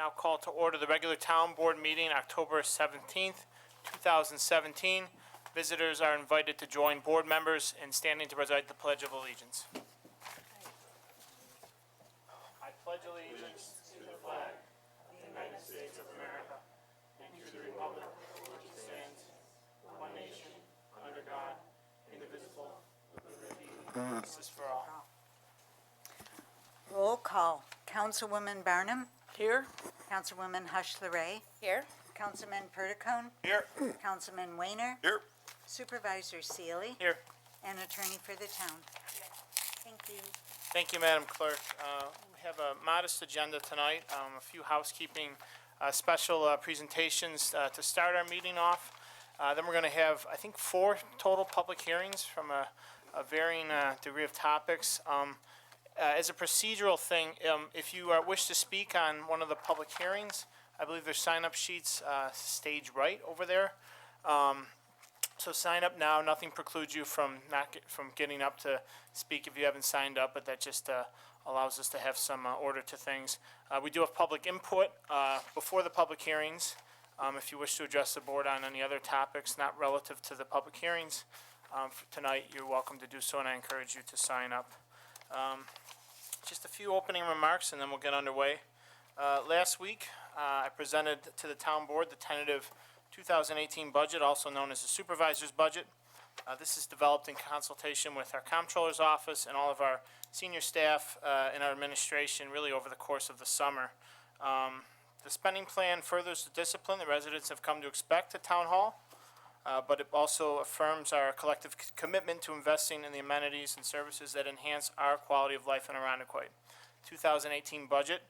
now call to order the regular town board meeting, October 17th, 2017. Visitors are invited to join board members in standing to recite the Pledge of Allegiance. I pledge allegiance to the flag of the United States of America and to the republic for which it stands, one nation, under God, indivisible, with liberty and justice for all. Roll call. Councilwoman Barnum. Here. Councilwoman Hush-LaRae. Here. Councilman Perticone. Here. Councilman Weiner. Here. Supervisor Seeley. Here. And attorney for the town. Thank you. Thank you, Madam Clerk. We have a modest agenda tonight, a few housekeeping special presentations to start our meeting off. Then we're going to have, I think, 4 total public hearings from a varying degree of topics. As a procedural thing, if you wish to speak on one of the public hearings, I believe there's sign-up sheets stage right over there. So sign up now. Nothing precludes you from from getting up to speak if you haven't signed up, but that just allows us to have some order to things. We do have public input before the public hearings. If you wish to address the board on any other topics not relative to the public hearings for tonight, you're welcome to do so, and I encourage you to sign up. Just a few opening remarks, and then we'll get underway. Last week, I presented to the town board the tentative 2018 budget, also known as the supervisor's budget. This is developed in consultation with our comptroller's office and all of our senior staff in our administration, really over the course of the summer. The spending plan furthers the discipline that residents have come to expect at Town Hall, but it also affirms our collective commitment to investing in the amenities and services that enhance our quality of life in Irondequoit. 2018 budget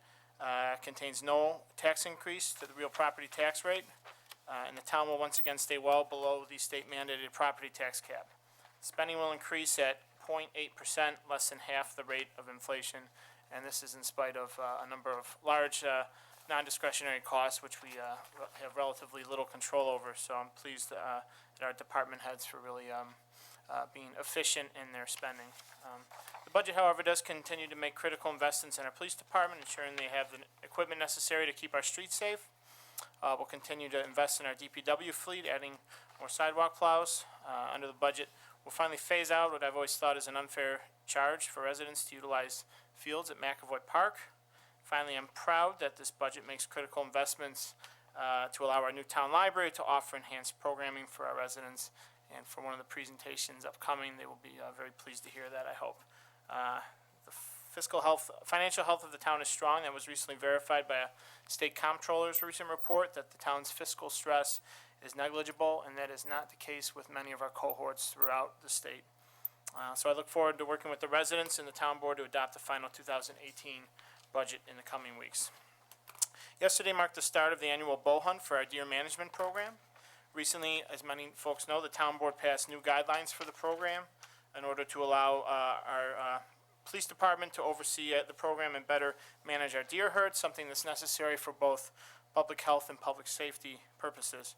contains no tax increase to the real property tax rate, and the town will once again stay well below the state-mandated property tax cap. Spending will increase at 0.8%, less than half the rate of inflation, and this is in spite of a number of large non-discretionary costs, which we have relatively little control over. So I'm pleased that our department heads for really being efficient in their spending. The budget, however, does continue to make critical investments in our police department, ensuring they have the equipment necessary to keep our streets safe. We'll continue to invest in our DPW fleet, adding more sidewalk plows. Under the budget, we'll finally phase out what I've always thought is an unfair charge for residents to utilize fields at McAvoy Park. Finally, I'm proud that this budget makes critical investments to allow our new town library to offer enhanced programming for our residents. And for one of the presentations upcoming, they will be very pleased to hear that, I hope. The financial health of the town is strong. That was recently verified by a state comptroller's recent report that the town's fiscal stress is negligible, and that is not the case with many of our cohorts throughout the state. So I look forward to working with the residents and the town board to adopt the final 2018 budget in the coming weeks. Yesterday marked the start of the annual bow hunt for our deer management program. Recently, as many folks know, the town board passed new guidelines for the program in order to allow our police department to oversee the program and better manage our deer herd, something that's necessary for both public health and public safety purposes.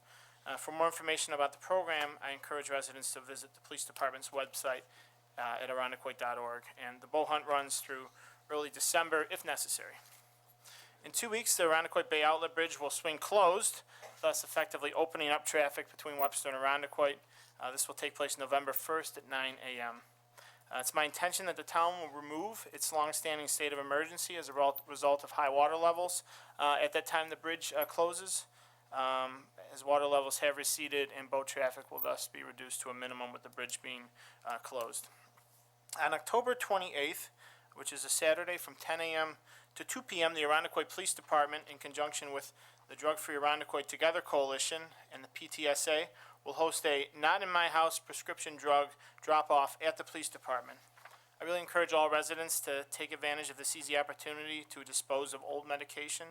For more information about the program, I encourage residents to visit the police department's website at irondequoit.org. And the bow hunt runs through early December, if necessary. In 2 weeks, the Irondequoit Bay Outlet Bridge will swing closed, thus effectively opening up traffic between Webster and Irondequoit. This will take place November 1st at 9 a.m. It's my intention that the town will remove its long-standing state of emergency as a result of high water levels at that time the bridge closes, as water levels have receded and boat traffic will thus be reduced to a minimum with the bridge being closed. On October 28th, which is a Saturday from 10 a.m. to 2 p.m., the Irondequoit Police Department, in conjunction with the Drug Free Irondequoit Together Coalition and the PTSA, will host a Not in My House prescription drug drop-off at the police department. I really encourage all residents to take advantage of this easy opportunity to dispose of old medication,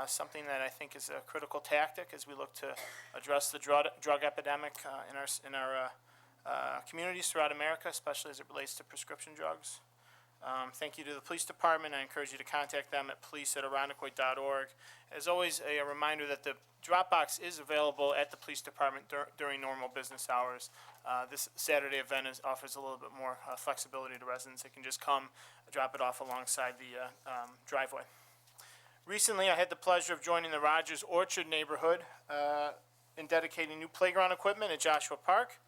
something that I think is a critical tactic as we look to address the drug epidemic in our communities throughout America, especially as it relates to prescription drugs. Thank you to the police department. I encourage you to contact them at police@irondequoit.org. As always, a reminder that the drop box is available at the police department during normal business hours. This Saturday event offers a little bit more flexibility to residents. They can just come drop it off alongside the driveway. Recently, I had the pleasure of joining the Rogers Orchard neighborhood in dedicating new playground equipment at Joshua Park.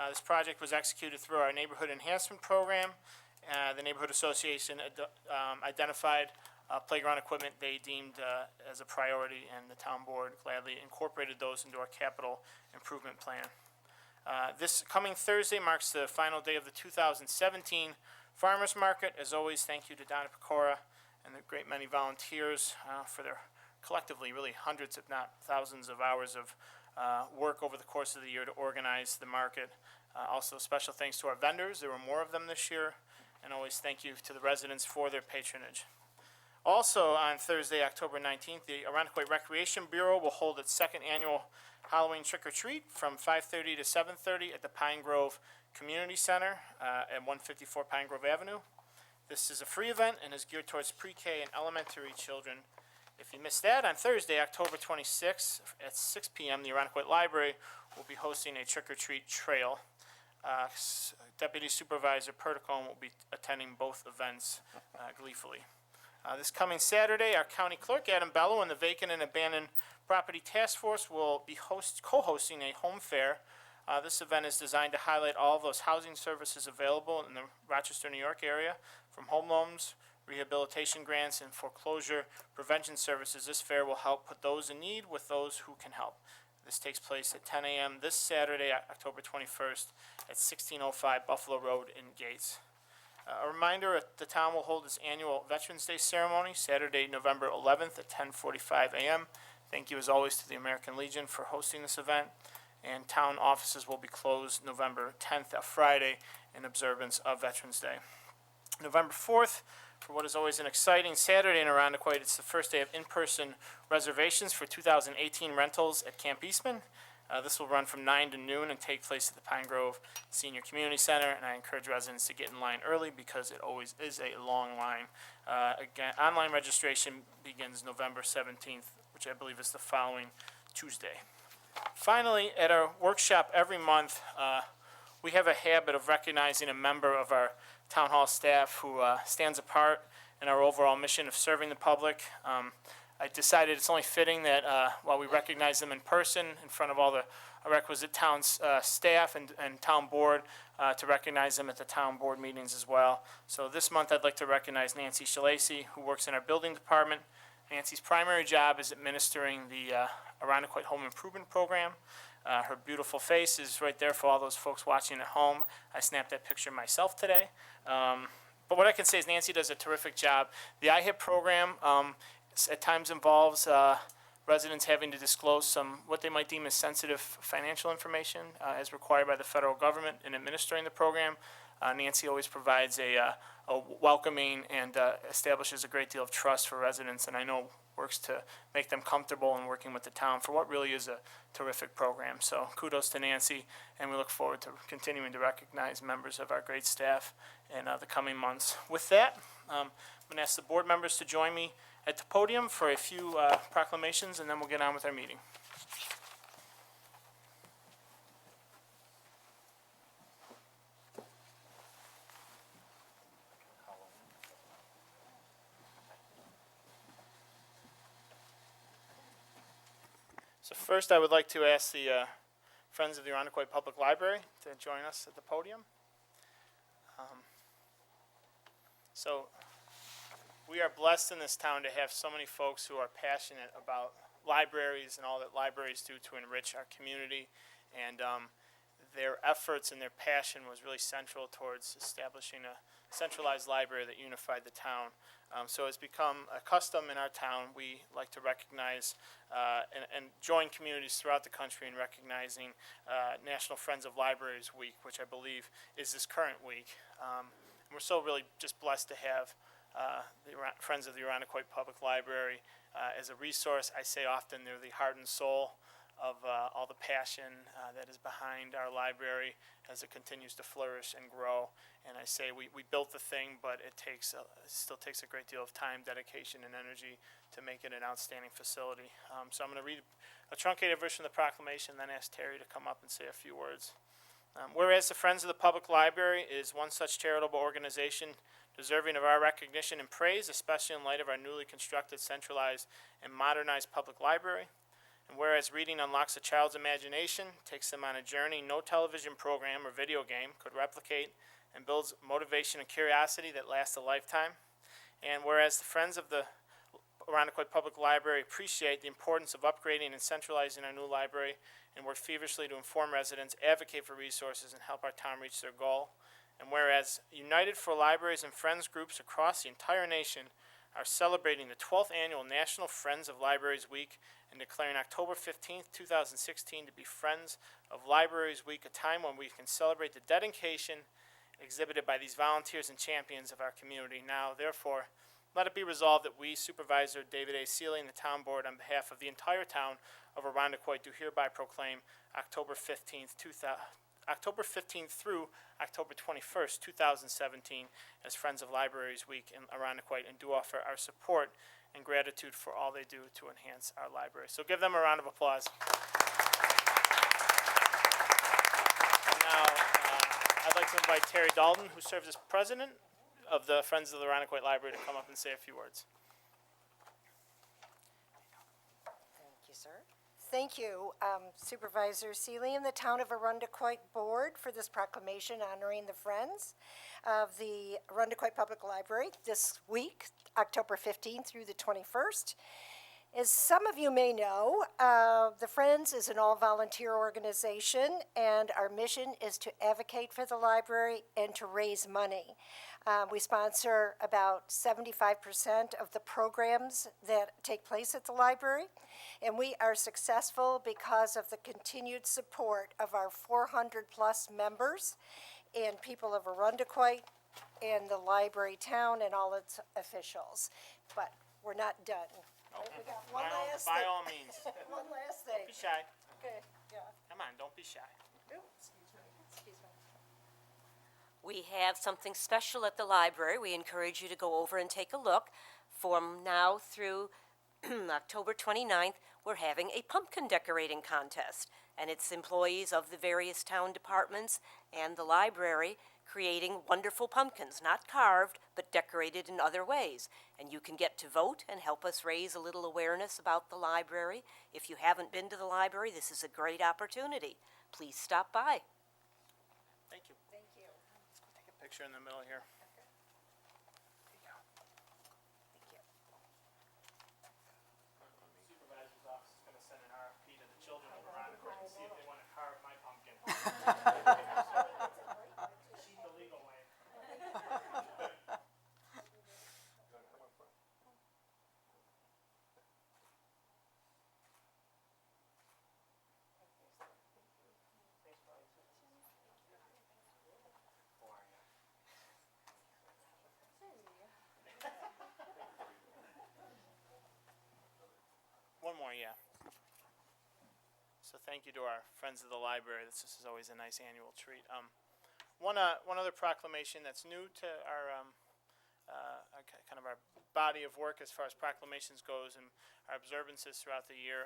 This project was executed through our Neighborhood Enhancement Program. The Neighborhood Association identified playground equipment they deemed as a priority, and the town board gladly incorporated those into our capital improvement plan. This coming Thursday marks the final day of the 2017 Farmers Market. As always, thank you to Donna Pecora and the great many volunteers for their collectively really hundreds, if not thousands of hours of work over the course of the year to organize the market. Also, special thanks to our vendors. There were more of them this year. And always thank you to the residents for their patronage. Also on Thursday, October 19th, the Arundecoit Recreation Bureau will hold its second annual Halloween trick-or-treat from 5:30 to 7:30 at the Pine Grove Community Center at 154 Pine Grove Avenue. This is a free event and is geared towards pre-K and elementary children. If you missed that, on Thursday, October 26th at 6 p.m., the Arundecoit Library will be hosting a trick-or-treat trail. Deputy Supervisor Perticone will be attending both events gleefully. This coming Saturday, our county clerk, Adam Bello, and the Vacant and Abandoned Property Task Force will be co-hosting a home fair. This event is designed to highlight all of those housing services available in the Rochester, New York area, from home loans, rehabilitation grants, and foreclosure prevention services. This fair will help put those in need with those who can help. This takes place at 10 a.m. this Saturday, October 21st, at 1605 Buffalo Road in Gates. A reminder, the town will hold its annual Veterans Day ceremony Saturday, November 11th at 10:45 a.m. Thank you, as always, to the American Legion for hosting this event. And town offices will be closed November 10th, a Friday, in observance of Veterans Day. November 4th, for what is always an exciting Saturday in Arundecoit, it's the first day of in-person reservations for 2018 rentals at Camp Eastman. This will run from 9 to noon and take place at the Pine Grove Senior Community Center, and I encourage residents to get in line early because it always is a long line. Again, online registration begins November 17th, which I believe is the following Tuesday. Finally, at our workshop every month, we have a habit of recognizing a member of our town hall staff who stands apart in our overall mission of serving the public. I decided it's only fitting that while we recognize them in person in front of all the requisite town staff and town board, to recognize them at the town board meetings as well. So this month I'd like to recognize Nancy Shalacy, who works in our building department. Nancy's primary job is administering the Arundecoit Home Improvement Program. Her beautiful face is right there for all those folks watching at home. I snapped that picture myself today. But what I can say is Nancy does a terrific job. The IHIP program at times involves residents having to disclose some what they might deem as sensitive financial information as required by the federal government in administering the program. Nancy always provides a welcoming and establishes a great deal of trust for residents, and I know works to make them comfortable in working with the town for what really is a terrific program. So kudos to Nancy, and we look forward to continuing to recognize members of our great staff in the coming months. With that, I'm going to ask the board members to join me at the podium for a few proclamations, and then we'll get on with our meeting. So first, I would like to ask the Friends of the Arundecoit Public Library to join us at the podium. So we are blessed in this town to have so many folks who are passionate about libraries and all that libraries do to enrich our community. And their efforts and their passion was really central towards establishing a centralized library that unified the town. So it's become a custom in our town. We like to recognize and join communities throughout the country in recognizing National Friends of Libraries Week, which I believe is this current week. We're so really just blessed to have the Friends of the Arundecoit Public Library as a resource. I say often they're the heart and soul of all the passion that is behind our library as it continues to flourish and grow. And I say we built the thing, but it still takes a great deal of time, dedication, and energy to make it an outstanding facility. So I'm going to read a truncated version of the proclamation, then ask Terry to come up and say a few words. Whereas the Friends of the Public Library is one such charitable organization deserving of our recognition and praise, especially in light of our newly constructed, centralized, and modernized public library. And whereas reading unlocks a child's imagination, takes them on a journey no television program or video game could replicate, and builds motivation and curiosity that lasts a lifetime. And whereas the Friends of the Irondequoit Public Library appreciate the importance of upgrading and centralizing our new library and work feverishly to inform residents, advocate for resources, and help our town reach their goal. And whereas United for Libraries and Friends groups across the entire nation are celebrating the 12th annual National Friends of Libraries Week and declaring October 15th, 2016 to be Friends of Libraries Week, a time when we can celebrate the dedication exhibited by these volunteers and champions of our community. Now, therefore, let it be resolved that we, Supervisor David A. Seeley, and the Town Board, on behalf of the entire town of Irondequoit, do hereby proclaim October 15th through October 21st, 2017, as Friends of Libraries Week in Irondequoit, and do offer our support and gratitude for all they do to enhance our library. So give them a round of applause. And now, I'd like to invite Terry Dalton, who serves as president of the Friends of the Irondequoit Library, to come up and say a few words. Thank you, sir. Thank you, Supervisor Seeley and the Town of Irondequoit Board for this proclamation honoring the Friends of the Irondequoit Public Library this week, October 15th through the 21st. As some of you may know, the Friends is an all-volunteer organization, and our mission is to advocate for the library and to raise money. We sponsor about 75% of the programs that take place at the library, and we are successful because of the continued support of our 400-plus members and people of Irondequoit and the library town and all its officials. But we're not done. Right? We got one last By thing. all means. One last thing. Be shy. Okay, yeah. Come on, don't be shy. Excuse me. We have something special at the library. We encourage you to go over and take a look. From now through October 29th, we're having a pumpkin decorating contest, and it's employees of the various town departments and the library creating wonderful pumpkins, not carved, but decorated in other ways. And you can get to vote and help us raise a little awareness about the library. If you haven't been to the library, this is a great opportunity. Please stop by. Thank you. Thank you. Let's go take a picture in the middle here. There you go. Supervisor's office is going to send an RFP to the children of Irondequoit and see if they want to carve my pumpkin. Cheat the legal way. One more, yeah. So thank you to our Friends of the Library. This is always a nice annual treat. One other proclamation that's new to our kind of our body of work as far as proclamations goes and our observances throughout the year.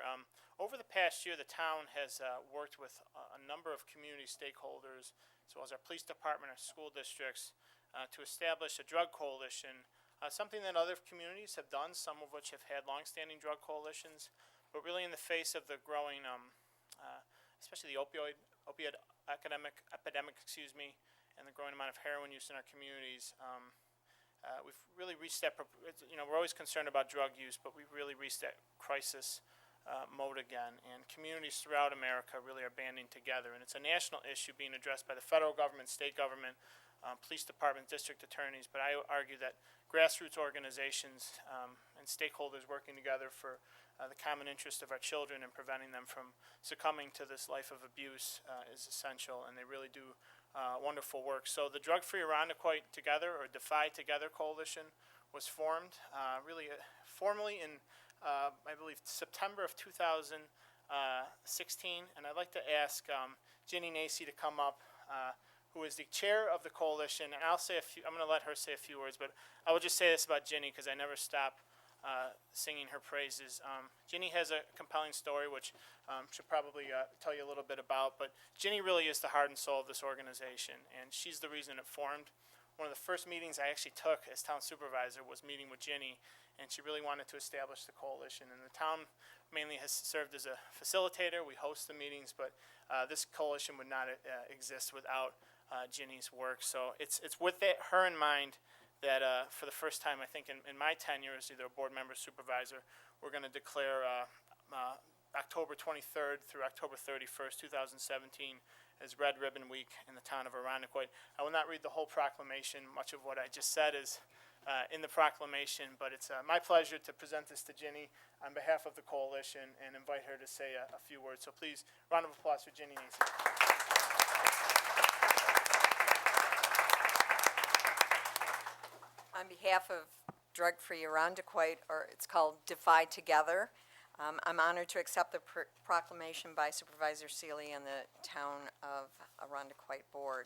Over the past year, the town has worked with a number of community stakeholders, as well as our police department, our school districts, to establish a drug coalition. Something that other communities have done, some of which have had longstanding drug coalitions, but really in the face of the growing, especially the opioid epidemic, and the growing amount of heroin use in our communities, we've really reached that. We're always concerned about drug use, but we've really reached that crisis mode again. And communities throughout America really are banding together, and it's a national issue being addressed by the federal government, state government, police department, district attorneys, but I argue that grassroots organizations and stakeholders working together for the common interest of our children and preventing them from succumbing to this life of abuse is essential, and they really do wonderful work. So the Drug Free Irondequoit Together, or Defy Together Coalition, was formed formally in, I believe, September of 2016, and I'd like to ask Ginny Nacy to come up, who is the chair of the coalition, and I'm going to let her say a few words, but I will just say this about Ginny because I never stop singing her praises. Ginny has a compelling story, which she'll probably tell you a little bit about, but Ginny really is the heart and soul of this organization, and she's the reason it formed. one of the first meetings I actually took as town supervisor was meeting with Ginny, and she really wanted to establish the coalition. And the town mainly has served as a facilitator. We host the meetings, but this coalition would not exist without Ginny's work. So it's with her in mind that for the first time, I think in my tenure as either a board member or supervisor, we're going to declare October 23rd through October 31st, 2017 as Red Ribbon Week in the town of Arundequoit. I will not read the whole proclamation. Much of what I just said is in the proclamation, but it's my pleasure to present this to Ginny on behalf of the coalition and invite her to say a few words. So please, round of applause for Ginny Nisi. On behalf of Drug Free Arundequoit, or it's called Defy Together, I'm honored to accept the proclamation by Supervisor Seeley and the Town of Arundequoit Board.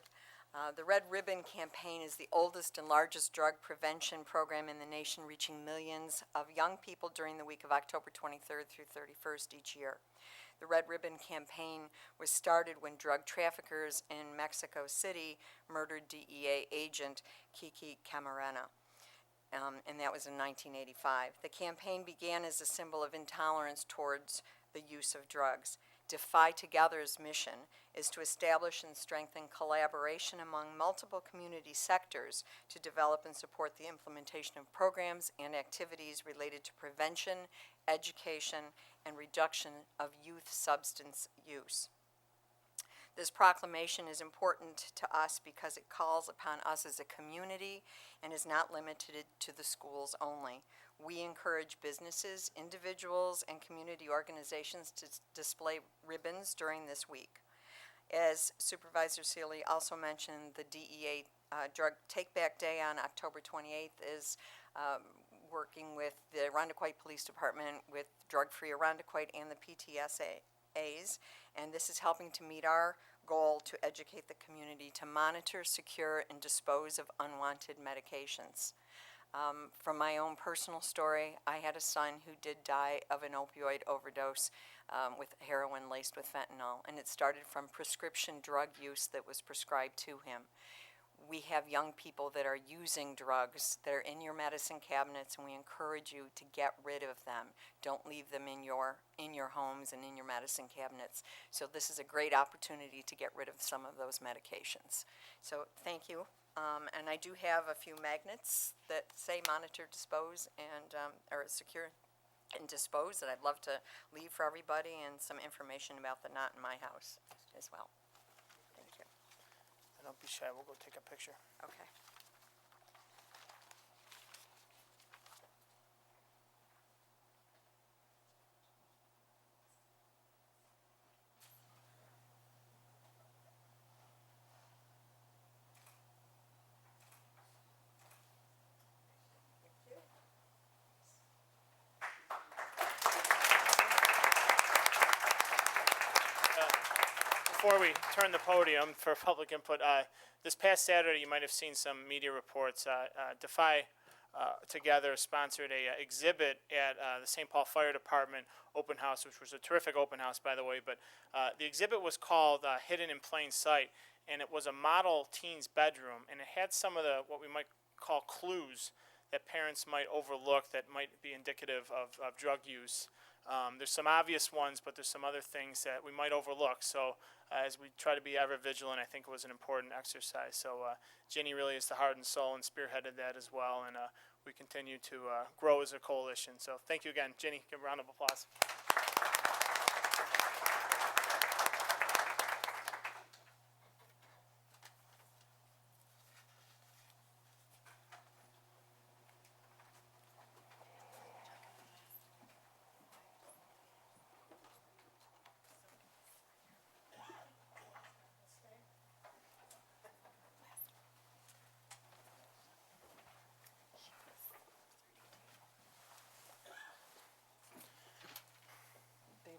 The Red Ribbon Campaign is the oldest and largest drug prevention program in the nation, reaching millions of young people during the week of October 23rd through 31st each year. The Red Ribbon Campaign was started when drug traffickers in Mexico City murdered DEA agent Kiki Camarena. And that was in 1985. The campaign began as a symbol of intolerance towards the use of drugs. Defy Together's mission is to establish and strengthen collaboration among multiple community sectors to develop and support the implementation of programs and activities related to prevention, education, and reduction of youth substance use. This proclamation is important to us because it calls upon us as a community and is not limited to the schools only. We encourage businesses, individuals, and community organizations to display ribbons during this week. As Supervisor Seeley also mentioned, the DEA Drug Take Back Day on October 28th is working with the Arundequoit Police Department, with Drug Free Arundequoit and the PTSAs, and this is helping to meet our goal to educate the community to monitor, secure, and dispose of unwanted medications. From my own personal story, I had a son who did die of an opioid overdose with heroin laced with fentanyl, and it started from prescription drug use that was prescribed to him. We have young people that are using drugs that are in your medicine cabinets, and we encourage you to get rid of them. Don't leave them in your homes and in your medicine cabinets. So this is a great opportunity to get rid of some of those medications. So thank you. And I do have a few magnets that say monitor, dispose, and or secure and dispose that I'd love to leave for everybody, and some information about the Not in My House as well. Thank you. And don't be shy, we'll go take a picture. Okay. Before we turn the podium for public input, this past Saturday, you might have seen some media reports. Defy Together sponsored a exhibit at the St. Paul Fire Department open house, which was a terrific open house, by the way. But the exhibit was called Hidden in Plain Sight, and it was a model teen's bedroom, and it had some of the what we might call clues that parents might overlook that might be indicative of drug use. There's some obvious ones, but there's some other things that we might overlook. So as we try to be ever vigilant, I think it was an important exercise. So Ginny really is the heart and soul and spearheaded that as well. And we continue to grow as a coalition. So thank you again. Ginny, give a round of applause.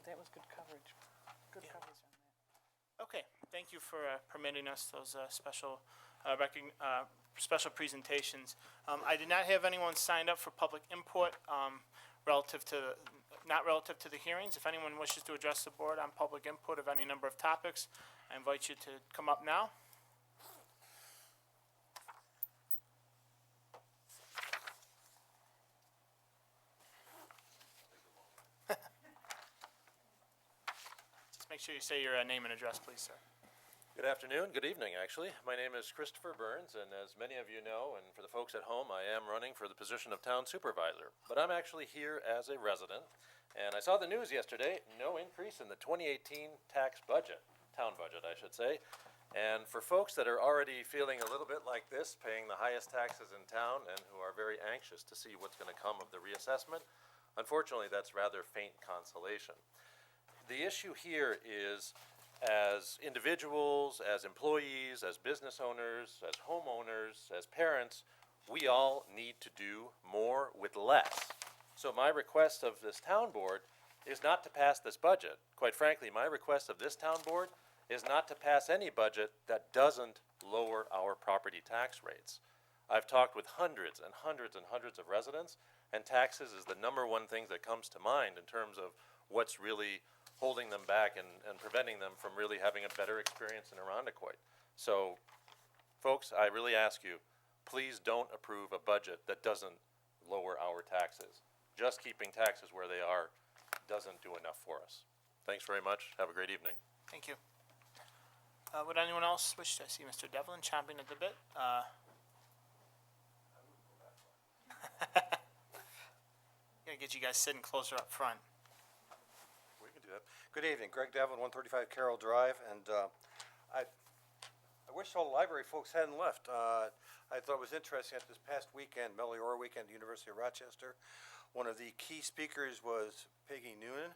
That was good coverage. Good coverage on that. Okay, thank you for permitting us those special special presentations. I did not have anyone signed up for public input not relative to the hearings. If anyone wishes to address the board on public input of any number of topics, I invite you to come up now. Make sure you say your name and address, please, sir. Good afternoon, good evening, actually. My name is Christopher Burns, and as many of you know, and for the folks at home, I am running for the position of town supervisor. But I'm actually here as a resident, and I saw the news yesterday, no increase in the 2018 tax budget, town budget, I should say. And for folks that are already feeling a little bit like this, paying the highest taxes in town, and who are very anxious to see what's gonna come of the reassessment, unfortunately, that's rather faint consolation. The issue here is, as individuals, as employees, as business owners, as homeowners, as parents, we all need to do more with less. So my request of this town board is not to pass this budget. Quite frankly, my request of this town board is not to pass any budget that doesn't lower our property tax rates. I've talked with hundreds and hundreds and hundreds of residents, and taxes is the number one thing that comes to mind in terms of what's really holding them back and preventing them from really having a better experience in Arundecoit. So, folks, I really ask you, please don't approve a budget that doesn't lower our taxes. Just keeping taxes where they are doesn't do enough for us. Thanks very much. Have a great evening. Thank you. Would anyone else wish to see Mr. Devlin chomping at the bit? Gotta get you guys sitting closer up front. We can do that. Good evening, Greg Devlin, 135 Carroll Drive, and I wish all the library folks hadn't left. I thought it was interesting at this past weekend, Meliora weekend, at the University of Rochester. One of the key speakers was Peggy Noonan,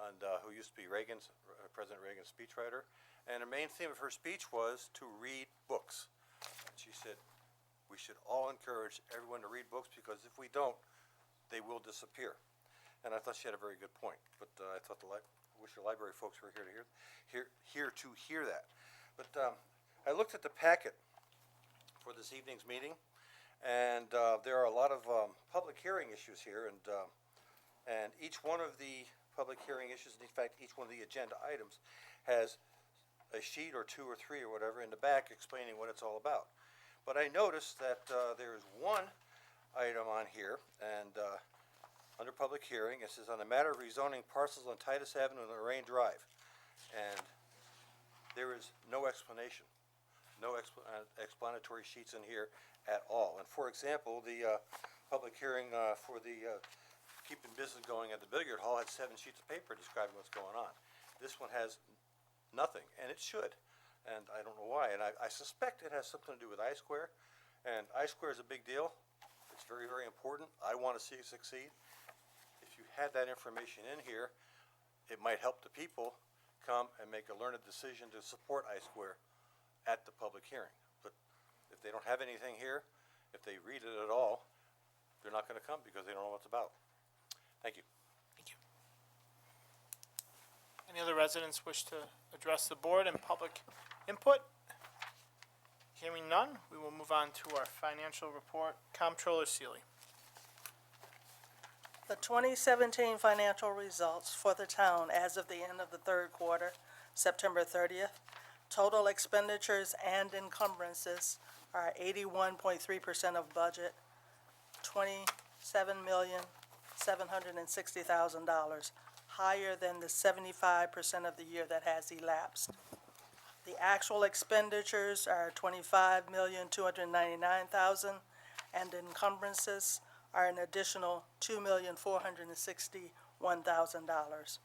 and who used to be President Reagan's speechwriter. And the main theme of her speech was to read books. And she said, we should all encourage everyone to read books, because if we don't, they will disappear. And I thought she had a very good point. But I thought I wish the library folks were here to hear that. But I looked at the packet for this evening's meeting, and there are a lot of public hearing issues here, and each one of the public hearing issues, in fact, each one of the agenda items, has a sheet or two or three or whatever in the back explaining what it's all about. But I noticed that there is one item on here, and under public hearing, it says on the matter of rezoning parcels on Titus Avenue and Lorraine Drive. And there is no explanation, no explanatory sheets in here at all. And for example, the public hearing for the keeping business going at the billiard hall had 7 sheets of paper describing what's going on. This one has nothing, and it should. And I don't know why. And I suspect it has something to do with I-Square. And I-Square is a big deal. It's very, very important. I want to see it succeed. If you had that information in here, it might help the people come and make a learned decision to support I-Square at the public hearing. But if they don't have anything here, if they read it at all, they're not going to come because they don't know what it's about. Thank you. Thank you. Any other residents wish to address the board in public input? Hearing none, we will move on to our financial report. Comptroller Seeley. The 2017 financial results for the town as of the end of the third quarter, September 30th. Total expenditures and encumbrances are 81.3% of budget, $27,760,000, higher than the 75% of the year that has elapsed. The actual expenditures are $25,299,000, and encumbrances are an additional $2,461,000.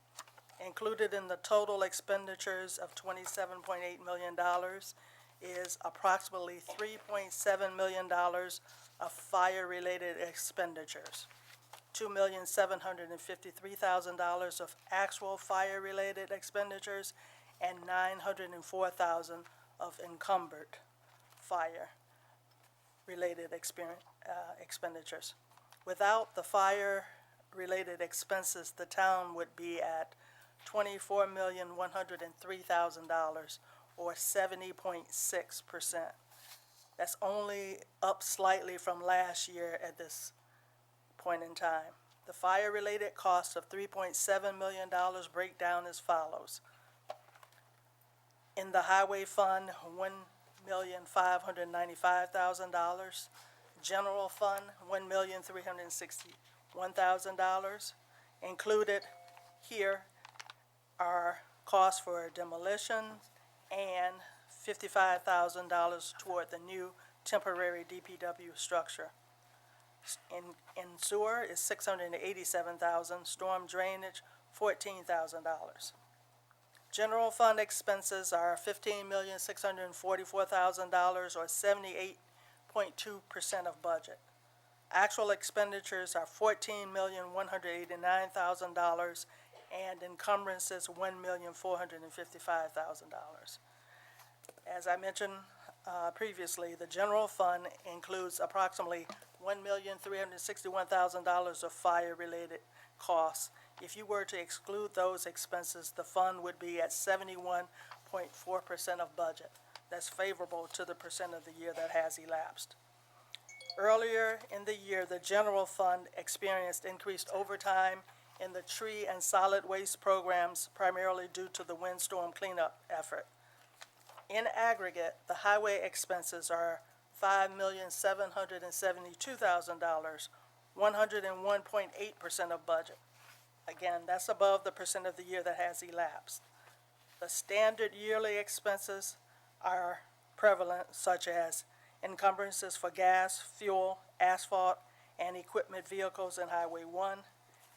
Included in the total expenditures of $27.8 million is approximately $3.7 million of fire-related expenditures, $2,753,000 of actual fire-related expenditures, and $904,000 of encumbered fire-related expenditures. Without the fire-related expenses, the town would be at $24,103,000, or 70.6%. That's only up slightly from last year at this point in time. The fire-related costs of $3.7 million break down as follows. In the highway fund, $1,595,000. General fund, $1,361,000. Included here are cost for demolition, and $55,000 toward the new temporary DPW structure. In sewer is $687,000, storm drainage, $14,000. General fund expenses are $15,644,000, or 78.2% of budget. Actual expenditures are $14,189,000, and encumbrances $1,455,000. As I mentioned previously, the general fund includes approximately $1,361,000 of fire-related costs. If you were to exclude those expenses, the fund would be at 71.4% of budget. That's favorable to the percent of the year that has elapsed. Earlier in the year, the general fund experienced increased overtime in the tree and solid waste programs, primarily due to the windstorm cleanup effort. In aggregate, the highway expenses are $5,772,000, 101.8% of budget. Again, that's above the percent of the year that has elapsed. The standard yearly expenses are prevalent, such as encumbrances for gas, fuel, asphalt, and equipment vehicles in Highway 1,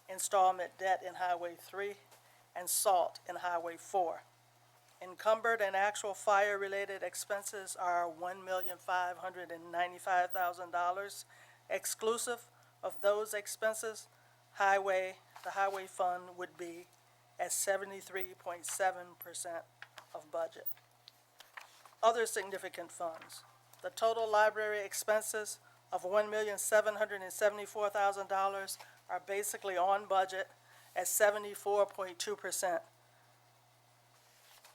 installment debt in Highway 3, and salt in Highway 4. Encumbered and actual fire-related expenses are $1,595,000. Exclusive of those expenses, the highway fund would be at 73.7% of budget. Other significant funds. The total library expenses of $1,774,000 are basically on budget at 74.2%.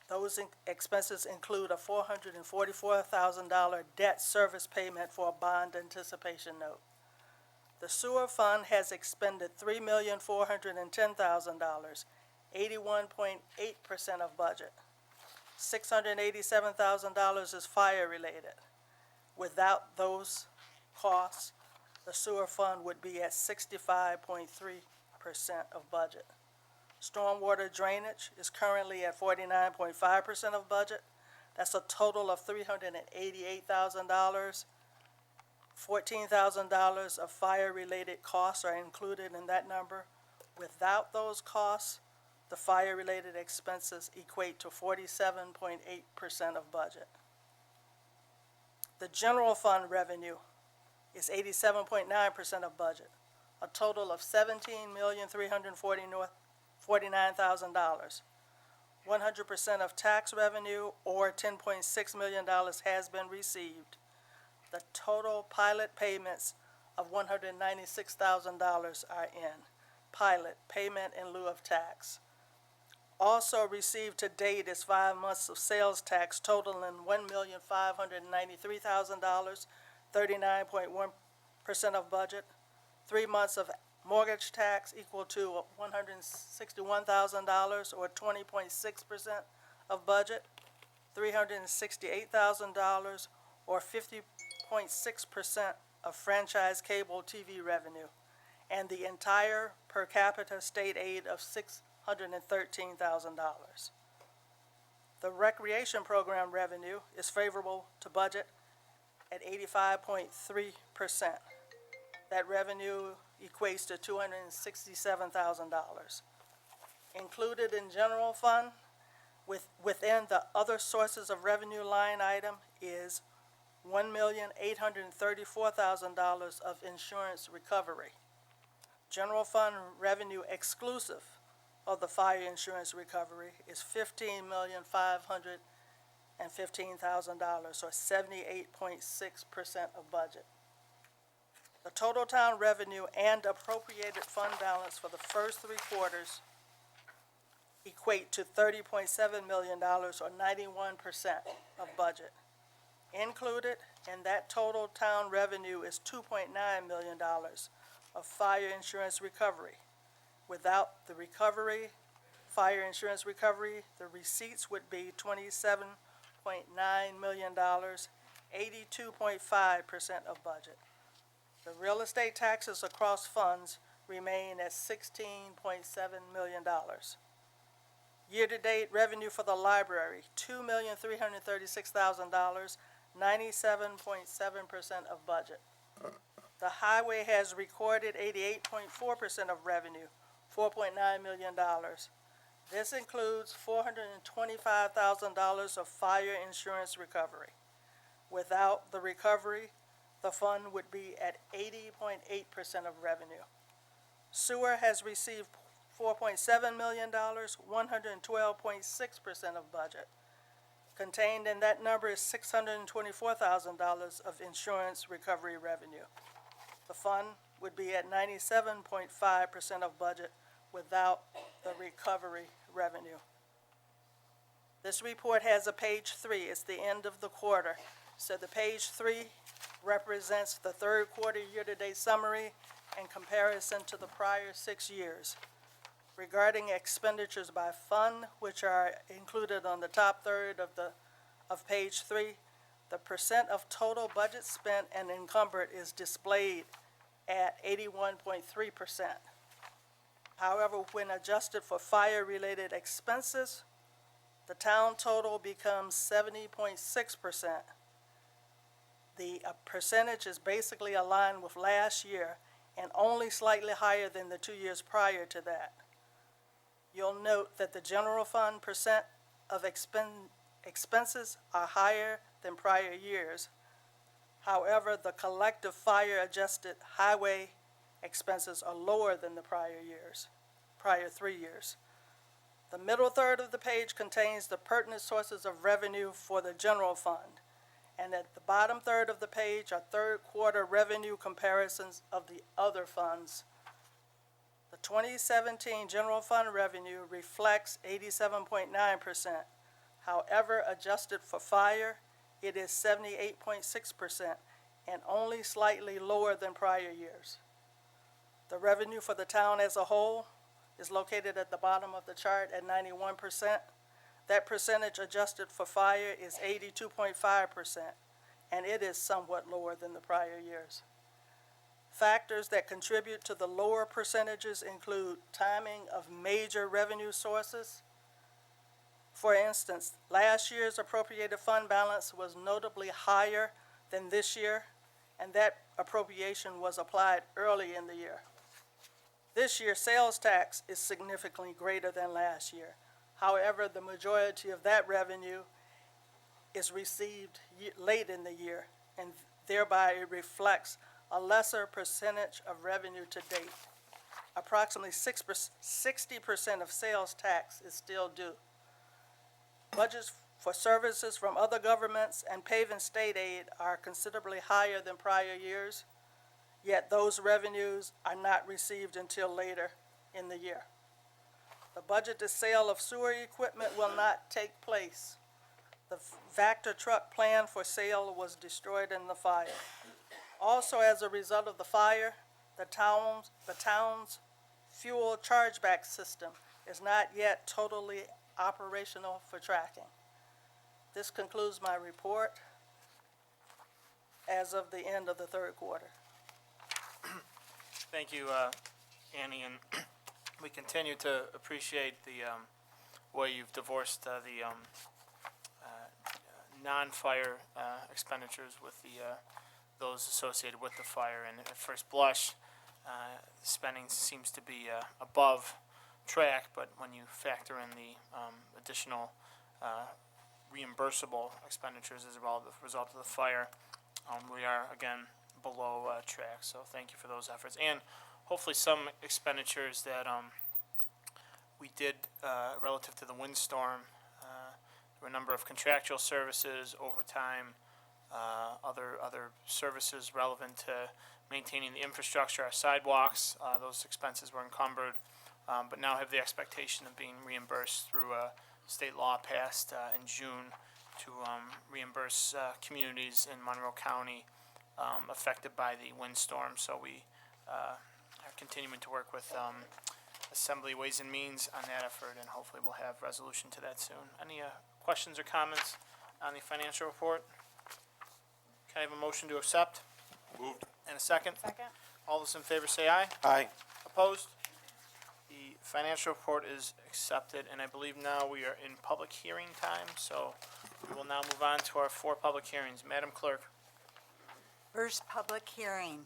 Those expenses include a $444,000 debt service payment for a bond anticipation note. The sewer fund has expended $3,410,000, 81.8% of budget. $687,000 is fire-related. Without those costs, the sewer fund would be at 65.3% of budget. Stormwater drainage is currently at 49.5% of budget. That's a total of $388,000. $14,000 of fire-related costs are included in that number. Without those costs, the fire-related expenses equate to 47.8% of budget. The general fund revenue is 87.9% of budget, a total of $17,349,000. 100% of tax revenue, or $10.6 million, has been received. The total pilot payments of $196,000 are in. Pilot, payment in lieu of tax. Also received to date is 5 months of sales tax totaling $1,593,000, 39.1% of budget. 3 months of mortgage tax equal to $161,000, or 20.6% of budget. $368,000, or 50.6% of franchise cable TV revenue, and the entire per capita state aid of $613,000. The recreation program revenue is favorable to budget at 85.3%. That revenue equates to $267,000. Included in general fund, within the other sources of revenue line item, is $1,834,000 of insurance recovery. General fund revenue exclusive of the fire insurance recovery is $15,515,000, or 78.6% of budget. The total town revenue and appropriated fund balance for the first 3 quarters equate to $30.7 million, or 91% of budget. Included in that total town revenue is $2.9 million of fire insurance recovery. Without the recovery, fire insurance recovery, the receipts would be $27.9 million, 82.5% of budget. The real estate taxes across funds remain at $16.7 million. Year-to-date revenue for the library, $2,336,000, 97.7% of budget. The highway has recorded 88.4% of revenue, $4.9 million. This includes $425,000 of fire insurance recovery. Without the recovery, the fund would be at 80.8% of revenue. Sewer has received $4.7 million, 112.6% of budget. Contained in that number is $624,000 of insurance recovery revenue. The fund would be at 97.5% of budget without the recovery revenue. This report has a page 3. It's the end of the quarter. So the page 3 represents the third quarter year-to-date summary in comparison to the prior 6 years. Regarding expenditures by fund, which are included on the top third of page 3, the percent of total budget spent and encumbered is displayed at 81.3%. However, when adjusted for fire-related expenses, the town total becomes 70.6%. The percentage is basically aligned with last year and only slightly higher than the 2 years prior to that. You'll note that the general fund percent of expenses are higher than prior years. However, the collective fire-adjusted highway expenses are lower than the prior 3 years. The middle third of the page contains the pertinent sources of revenue for the general fund. And at the bottom third of the page are third quarter revenue comparisons of the other funds. The 2017 general fund revenue reflects 87.9%. However, adjusted for fire, it is 78.6% and only slightly lower than prior years. The revenue for the town as a whole is located at the bottom of the chart at 91%. That percentage adjusted for fire is 82.5%, and it is somewhat lower than the prior years. Factors that contribute to the lower percentages include timing of major revenue sources. For instance, last year's appropriated fund balance was notably higher than this year, and that appropriation was applied early in the year. This year, sales tax is significantly greater than last year. However, the majority of that revenue is received late in the year, and thereby it reflects a lesser percentage of revenue to date. Approximately 60% of sales tax is still due. Budgets for services from other governments and paving state aid are considerably higher than prior years, yet those revenues are not received until later in the year. The budgeted sale of sewer equipment will not take place. The Vector truck planned for sale was destroyed in the fire. Also, as a result of the fire, the town's fuel chargeback system is not yet totally operational for tracking. This concludes my report as of the end of the third quarter. Thank you, Annie, and we continue to appreciate the way you've divorced the non-fire expenditures with those associated with the fire. And at first blush, spending seems to be above track, but when you factor in the additional reimbursable expenditures as a result of the fire, we are again below track. So thank you for those efforts, and hopefully some expenditures that we did relative to the windstorm. There were a number of contractual services, overtime, other services relevant to maintaining the infrastructure, our sidewalks. Those expenses were encumbered, but now have the expectation of being reimbursed through state law passed in June to reimburse communities in Monroe County affected by the windstorm. So we are continuing to work with Assembly Ways and Means on that effort, and hopefully we'll have resolution to that soon. Any questions or comments on the financial report? Can I have a motion to accept? Moved. And a second? Second. All those in favor say aye. Aye. Opposed? The Financial report is accepted, and I believe now we are in public hearing time, so we will now move on to our 4 public hearings. Madam Clerk. First public hearing,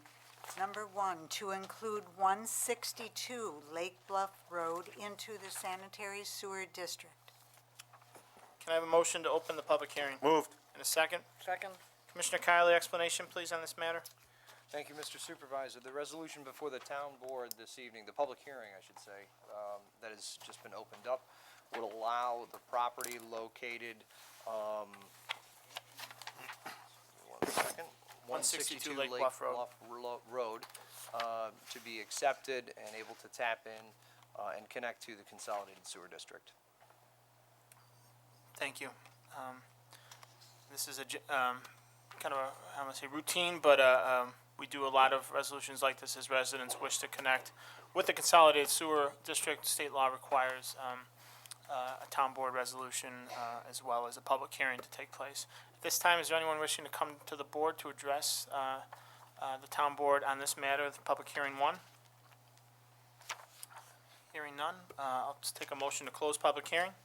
number 1, to include 162 Lake Bluff Road into the sanitary sewer district. Can I have a motion to open the public hearing? Moved. And a second? Second. Commissioner Kylie, explanation, please, on this matter? Thank you, Mr. Supervisor. The resolution before the town board this evening, the public hearing, I should say, that has just been opened up, would allow the property located, 162 Lake Bluff Road. Road, to be accepted and able to tap in, and connect to the consolidated sewer district. Thank you. This is kind of a, I don't want to say routine, but we do a lot of resolutions like this as residents wish to connect with the consolidated sewer district. State law requires a town board resolution as well as a public hearing to take place. At this time, is there anyone wishing to come to the board to address the town board on this matter, the public hearing 1? Hearing none, I'll just take a motion to close public hearing.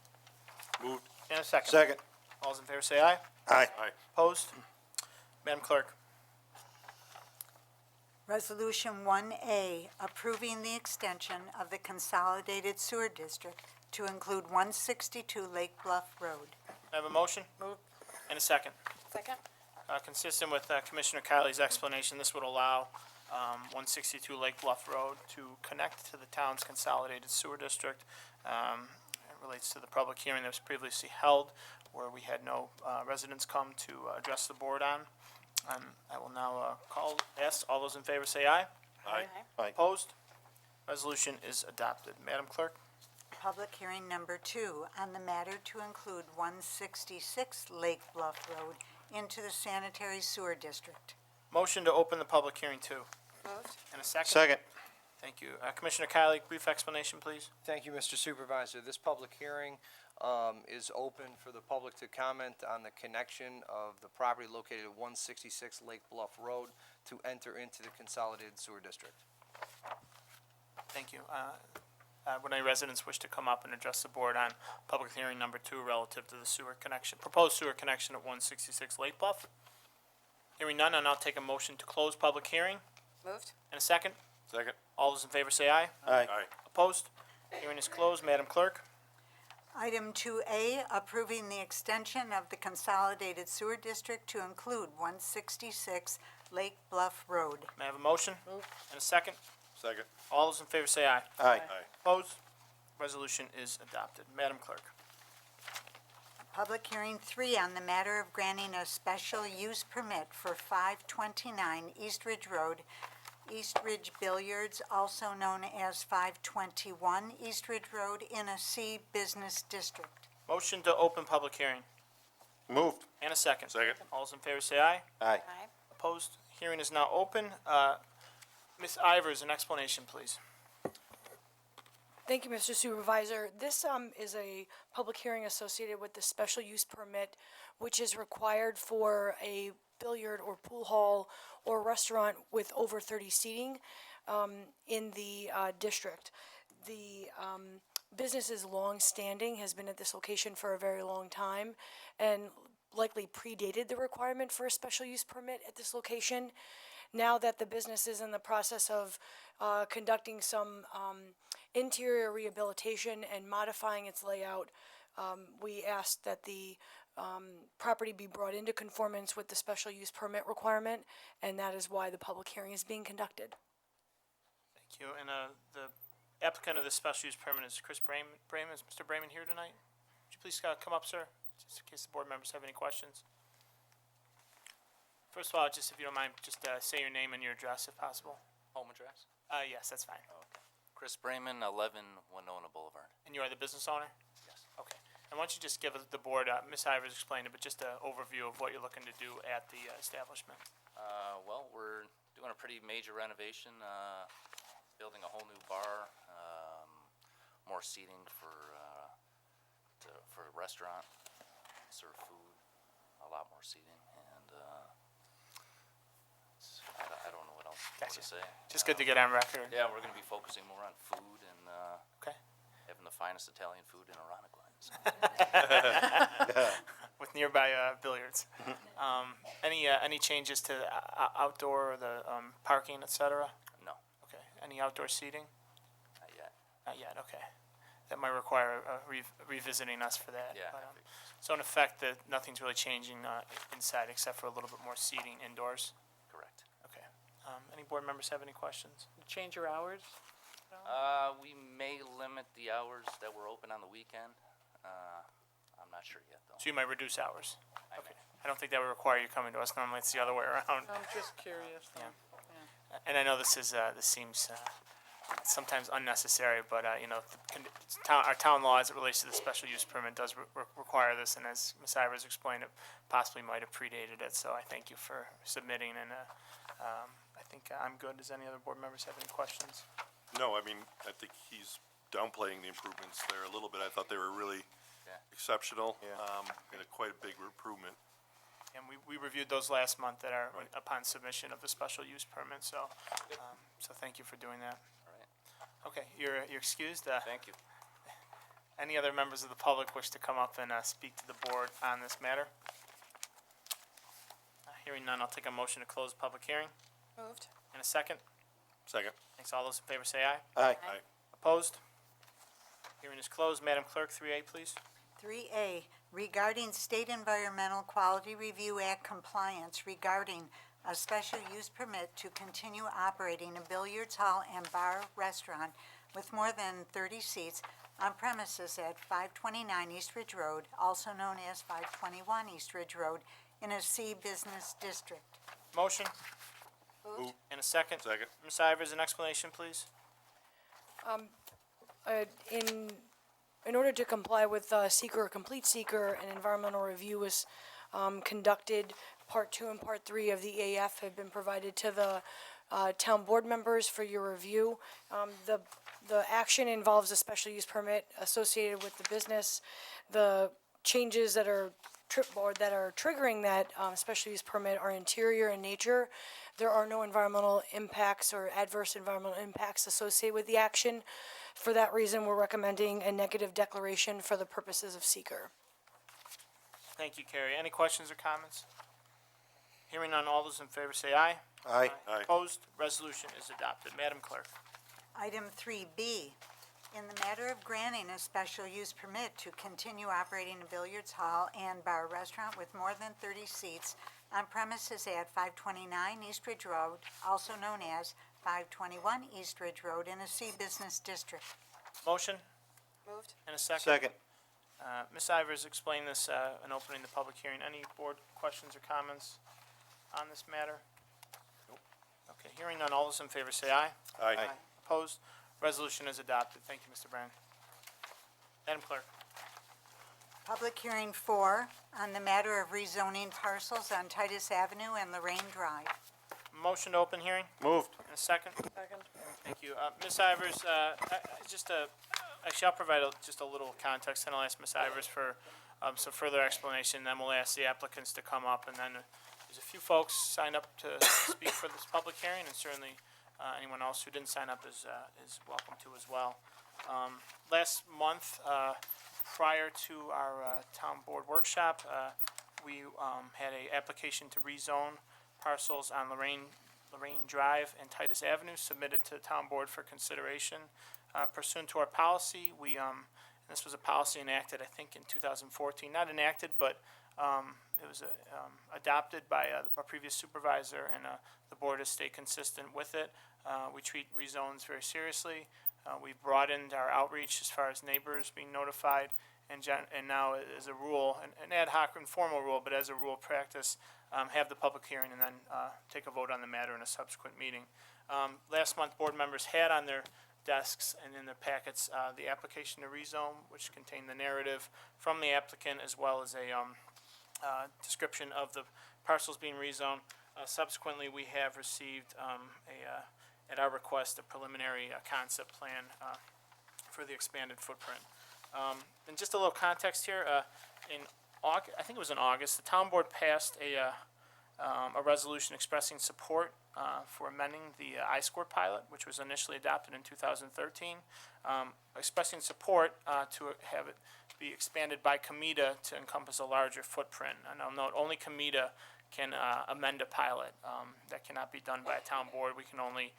Moved. And a second. Second. All those in favor say aye. Aye. Opposed? Madam Clerk. Resolution 1A, approving the extension of the consolidated sewer district to include 162 Lake Bluff Road. I have a motion? Moved. And a second. Second. Consistent with Commissioner Kylie's explanation, this would allow 162 Lake Bluff Road to connect to the town's consolidated sewer district. It relates to the public hearing that was previously held where we had no residents come to address the board on. I will now ask all those in favor say aye. Aye. Aye. Opposed? Resolution is adopted. Madam Clerk. Public hearing number 2 on the matter to include 166 Lake Bluff Road into the sanitary sewer district. Motion to open the public hearing 2. Moved. And a second. Second. Thank you. Commissioner Kylie, brief explanation, please. Thank you, Mr. Supervisor. This public hearing is open for the public to comment on the connection of the property located at 166 Lake Bluff Road to enter into the consolidated sewer district. Thank you. Would any residents wish to come up and address the board on public hearing number 2 relative to the sewer connection, proposed sewer connection at 166 Lake Bluff? Hearing none, I'll now take a motion to close public hearing. Moved. And a second. Second. All those in favor say aye. Aye. Opposed? Hearing is closed. Madam Clerk. Item 2A, approving the extension of the consolidated sewer district to include 166 Lake Bluff Road. May I have a motion? And a second. Second. All those in favor say aye. Aye. Opposed? Resolution is adopted. Madam Clerk. Public hearing 3 on the matter of granting a special use permit for 529 East Ridge Road, East Ridge Billiards, also known as 521 East Ridge Road, in a C Business District. Motion to open public hearing. Moved. And a second. Second. All those in favor say aye. Aye. Opposed? Hearing is now open. Ms. Ivers, an explanation, please. Thank you, Mr. Supervisor. This is a public hearing associated with the special use permit, which is required for a billiard or pool hall or restaurant with over 30 seating in the district. The business is long-standing, has been at this location for a very long time, and likely predated the requirement for a special use permit at this location. Now that the business is in the process of conducting some interior rehabilitation and modifying its layout, we asked that the property be brought into conformance with the special use permit requirement, and that is why the public hearing is being conducted. Thank you. And the applicant of this special use permit is Chris Brayman. Is Mr. Brayman here tonight? Would you please come up, sir, just in case the board members have any questions? First of all, just if you don't mind, just say your name and your address if possible. Home address? Yes, that's fine. Okay. Chris Brayman, 11 Winona Boulevard. And you are the business owner? Yes. Okay. And why don't you just give the board, Ms. Ivers explained it, but just an overview of what you're looking to do at the establishment. Well, we're doing a pretty major renovation, building a whole new bar, more seating for a restaurant, serve food, a lot more seating, and I don't know what else Gotcha. to say. Just good to get on record. Yeah, we're gonna be focusing more on food and, Okay. having the finest Italian food in Arundequoit. So. With nearby billiards. Any changes to outdoor, the parking, et cetera? No, Okay. Any outdoor seating? not yet. Not yet, okay. That might require revisiting us for that. Yeah. but, So in effect, that nothing's really changing inside except for a little bit more seating indoors? Correct. Okay. Any board members have any questions? Change your hours? We may limit the hours that we're open on the weekend. I'm not sure yet, though. So you might reduce hours? I Okay. I don't think that would require you coming to us. Normally it's the other way around. I'm just curious. Yeah. And I know this seems sometimes unnecessary, but, our town law as it relates to the special use permit does require this, and as Ms. Ivers explained, it possibly might have predated it, so I thank you for submitting, and I think I'm good. Does any other board members have any questions? No, I mean, I think he's downplaying the improvements there a little bit. I thought they were really Yeah. exceptional, and quite a big improvement. And we reviewed those last month that are upon submission of the special use permit, so thank you for doing that. All right. Okay, you're excused. Thank you. Any other members of the public wish to come up and speak to the board on this matter? Hearing none, I'll take a motion to close the public hearing. Moved. In a second. Second. Thanks. All those in favor say aye. Aye. Aye. Opposed? Hearing is closed. Madam Clerk, 3A, please. 3A, regarding State Environmental Quality Review Act compliance regarding a special use permit to continue operating a billiards hall and bar restaurant with more than 30 seats on premises at 529 East Ridge Road, also known as 521 East Ridge Road, in a C Business District. Motion. Moved. In a second. Second. Ms. Ivers, an explanation, please. In order to comply with seeker, complete seeker, an environmental review was conducted. Part 2 and Part 3 of the EAF have been provided to the town board members for your review. The action involves a special use permit associated with the business. The changes that are triggering that special use permit are interior in nature. There are no environmental impacts or adverse environmental impacts associated with the action. For that reason, we're recommending a negative declaration for the purposes of seeker. Thank you, Carrie. Any questions or comments? Hearing none, all those in favor say aye. Aye. Aye. Opposed? Resolution is adopted. Madam Clerk. Item 3B, in the matter of granting a special use permit to continue operating a billiards hall and bar restaurant with more than 30 seats on premises at 529 East Ridge Road, also known as 521 East Ridge Road, in a C Business District. Motion. Moved. In a second. Second. Ms. Ivers explained this in opening the public hearing. Any board questions or comments on this matter? Okay, hearing none, all those in favor say aye. Aye. Opposed? Resolution is adopted. Thank you, Mr. Brown. Madam Clerk. Public hearing 4, on the matter of rezoning parcels on Titus Avenue and Lorraine Drive. Motion to open hearing. Moved. In a second. Second. Thank you. Ms. Ivers, actually, I'll provide just a little context, and I'll ask Ms. Ivers for some further explanation, then we'll ask the applicants to come up, and then there's a few folks signed up to speak for this public hearing, and certainly anyone else who didn't sign up is welcome to as well. Last month, prior to our town board workshop, we had an application to rezone parcels on Lorraine Drive and Titus Avenue submitted to the town board for consideration. Pursuant to our policy, this was a policy enacted, I think, in 2014. Not enacted, but it was adopted by a previous supervisor, and the board has stayed consistent with it. We treat rezones very seriously. We've broadened our outreach as far as neighbors being notified, and now as a rule, an ad hoc informal rule, but as a rule practice, have the public hearing and then take a vote on the matter in a subsequent meeting. Last month, board members had on their desks and in their packets the application to rezone, which contained the narrative from the applicant as well as a description of the parcels being rezoned. Subsequently, we have received at our request, a preliminary concept plan for the expanded footprint. And just a little context here, I think it was in August, the town board passed a resolution expressing support for amending the I-Score pilot, which was initially adopted in 2013, expressing support to have it be expanded by COMEDA to encompass a larger footprint. And I'll note, only COMEDA can amend a pilot. That cannot be done by a town board. We can only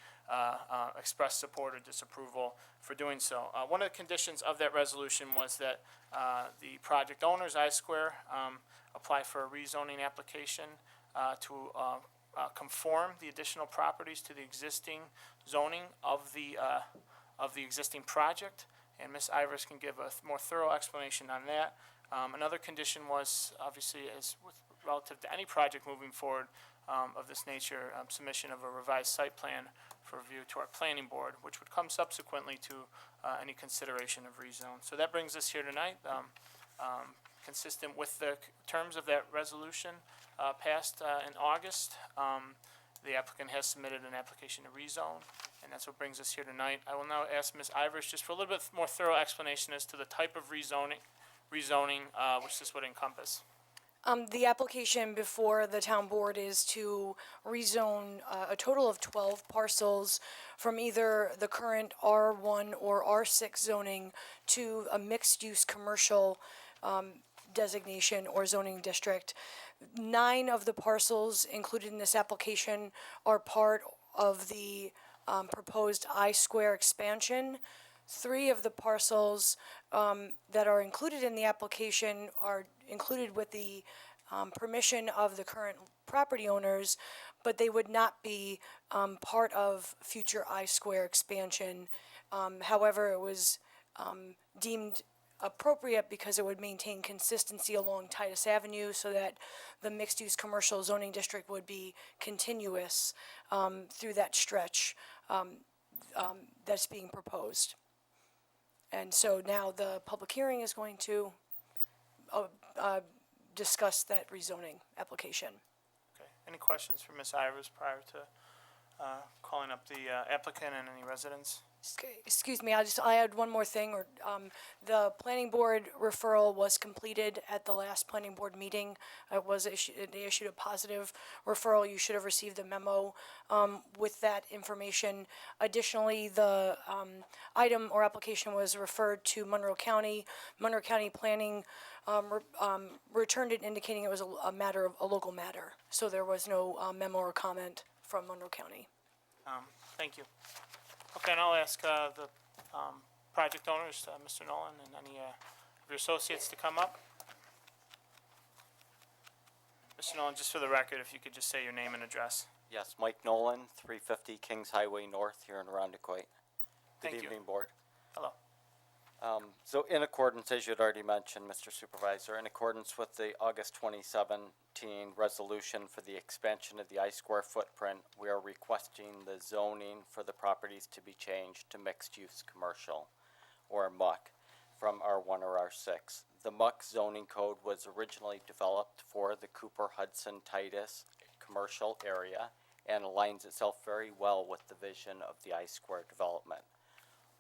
express support or disapproval for doing so. One of the conditions of that resolution was that the project owners, I-Square, apply for a rezoning application to conform the additional properties to the existing zoning of the existing project. And Ms. Ivers can give a more thorough explanation on that. Another condition was, obviously, as with relative to any project moving forward of this nature, submission of a revised site plan for review to our planning board, which would come subsequently to any consideration of rezone. So that brings us here tonight, consistent with the terms of that resolution passed in August. The applicant has submitted an application to rezone, and that's what brings us here tonight. I will now ask Ms. Ivers just for a little bit more thorough explanation as to the type of rezoning which this would encompass. The application before the town board is to rezone a total of 12 parcels from either the current R1 or R6 zoning to a mixed-use commercial designation or zoning district. 9 of the parcels included in this application are part of the proposed I-Square expansion. 3 of the parcels that are included in the application are included with the permission of the current property owners, but they would not be part of future I-Square expansion. However, it was deemed appropriate because it would maintain consistency along Titus Avenue so that the mixed-use commercial zoning district would be continuous through that stretch that's being proposed. And so now the public hearing is going to discuss that rezoning application. Okay. Any questions for Ms. Ivers prior to calling up the applicant and any residents? Excuse me, I had one more thing. The planning board referral was completed at the last planning board meeting. They issued a positive referral. You should have received a memo with that information. Additionally, the item or application was referred to Monroe County. Monroe County Planning returned it indicating it was a local matter. So there was no memo or comment from Monroe County. Thank you. Okay, and I'll ask the project owners, Mr. Nolan, and any of your associates to come up. Mr. Nolan, just for the record, if you could just say your name and address. Yes, Mike Nolan, 350 Kings Highway North here in Arundecoit. Thank you. Good evening, Board. Hello. So in accordance, as you'd already mentioned, Mr. Supervisor, in accordance with the August 2017 resolution for the expansion of the I-Square footprint, we are requesting the zoning for the properties to be changed to mixed-use commercial, or MUC, from R1 or R6. The MUC zoning code was originally developed for the Cooper-Hudson-Titus commercial area and aligns itself very well with the vision of the I-Square development.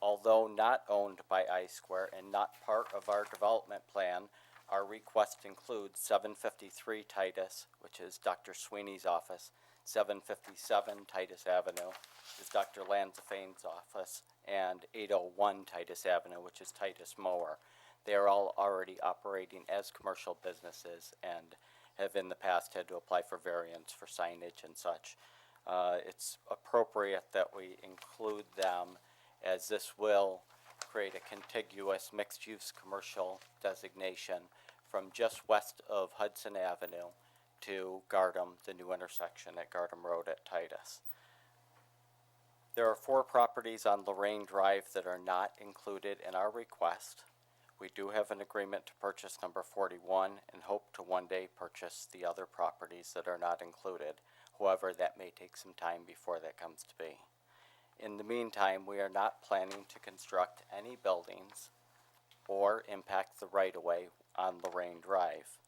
Although not owned by I-Square and not part of our development plan, our request includes 753 Titus, which is Dr. Sweeney's office, 757 Titus Avenue is Dr. Lanzafane's office, and 801 Titus Avenue, which is Titus Mower. They are all already operating as commercial businesses and have in the past had to apply for variance for signage and such. It's appropriate that we include them, as this will create a contiguous mixed-use commercial designation from just west of Hudson Avenue to Gardam, the new intersection at Gardam Road at Titus. There are 4 properties on Lorraine Drive that are not included in our request. We do have an agreement to purchase number 41 and hope to one day purchase the other properties that are not included. However, that may take some time before that comes to be. In the meantime, we are not planning to construct any buildings or impact the right-of-way on Lorraine Drive.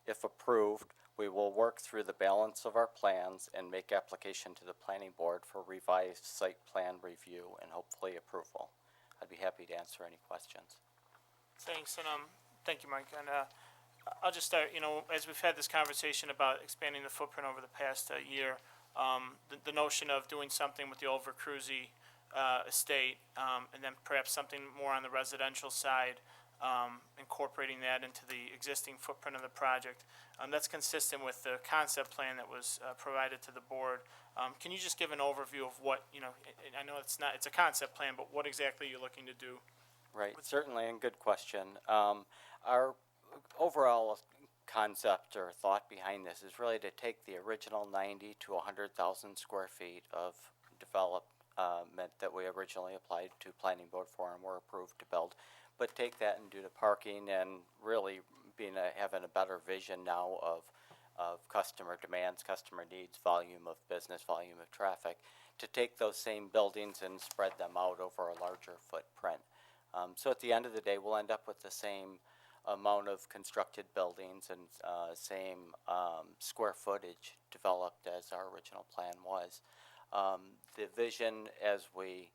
If approved, we will work through the balance of our plans and make application to the planning board for revised site plan review and hopefully approval. I'd be happy to answer any questions. Thanks, and thank you, Mike. And I'll just start, as we've had this conversation about expanding the footprint over the past year, the notion of doing something with the old Vercruysse estate, and then perhaps something more on the residential side, incorporating that into the existing footprint of the project. That's consistent with the concept plan that was provided to the board. Can you just give an overview of what, I know it's a concept plan, but what exactly you're looking to do? Right, certainly, and good question. Our overall concept or thought behind this is really to take the original 90 to 100,000 square feet of development that we originally applied to planning board for and were approved to build, but take that and do the parking and really having a better vision now of customer demands, customer needs, volume of business, volume of traffic, to take those same buildings and spread them out over a larger footprint. So at the end of the day, we'll end up with the same amount of constructed buildings and same square footage developed as our original plan was. The vision as we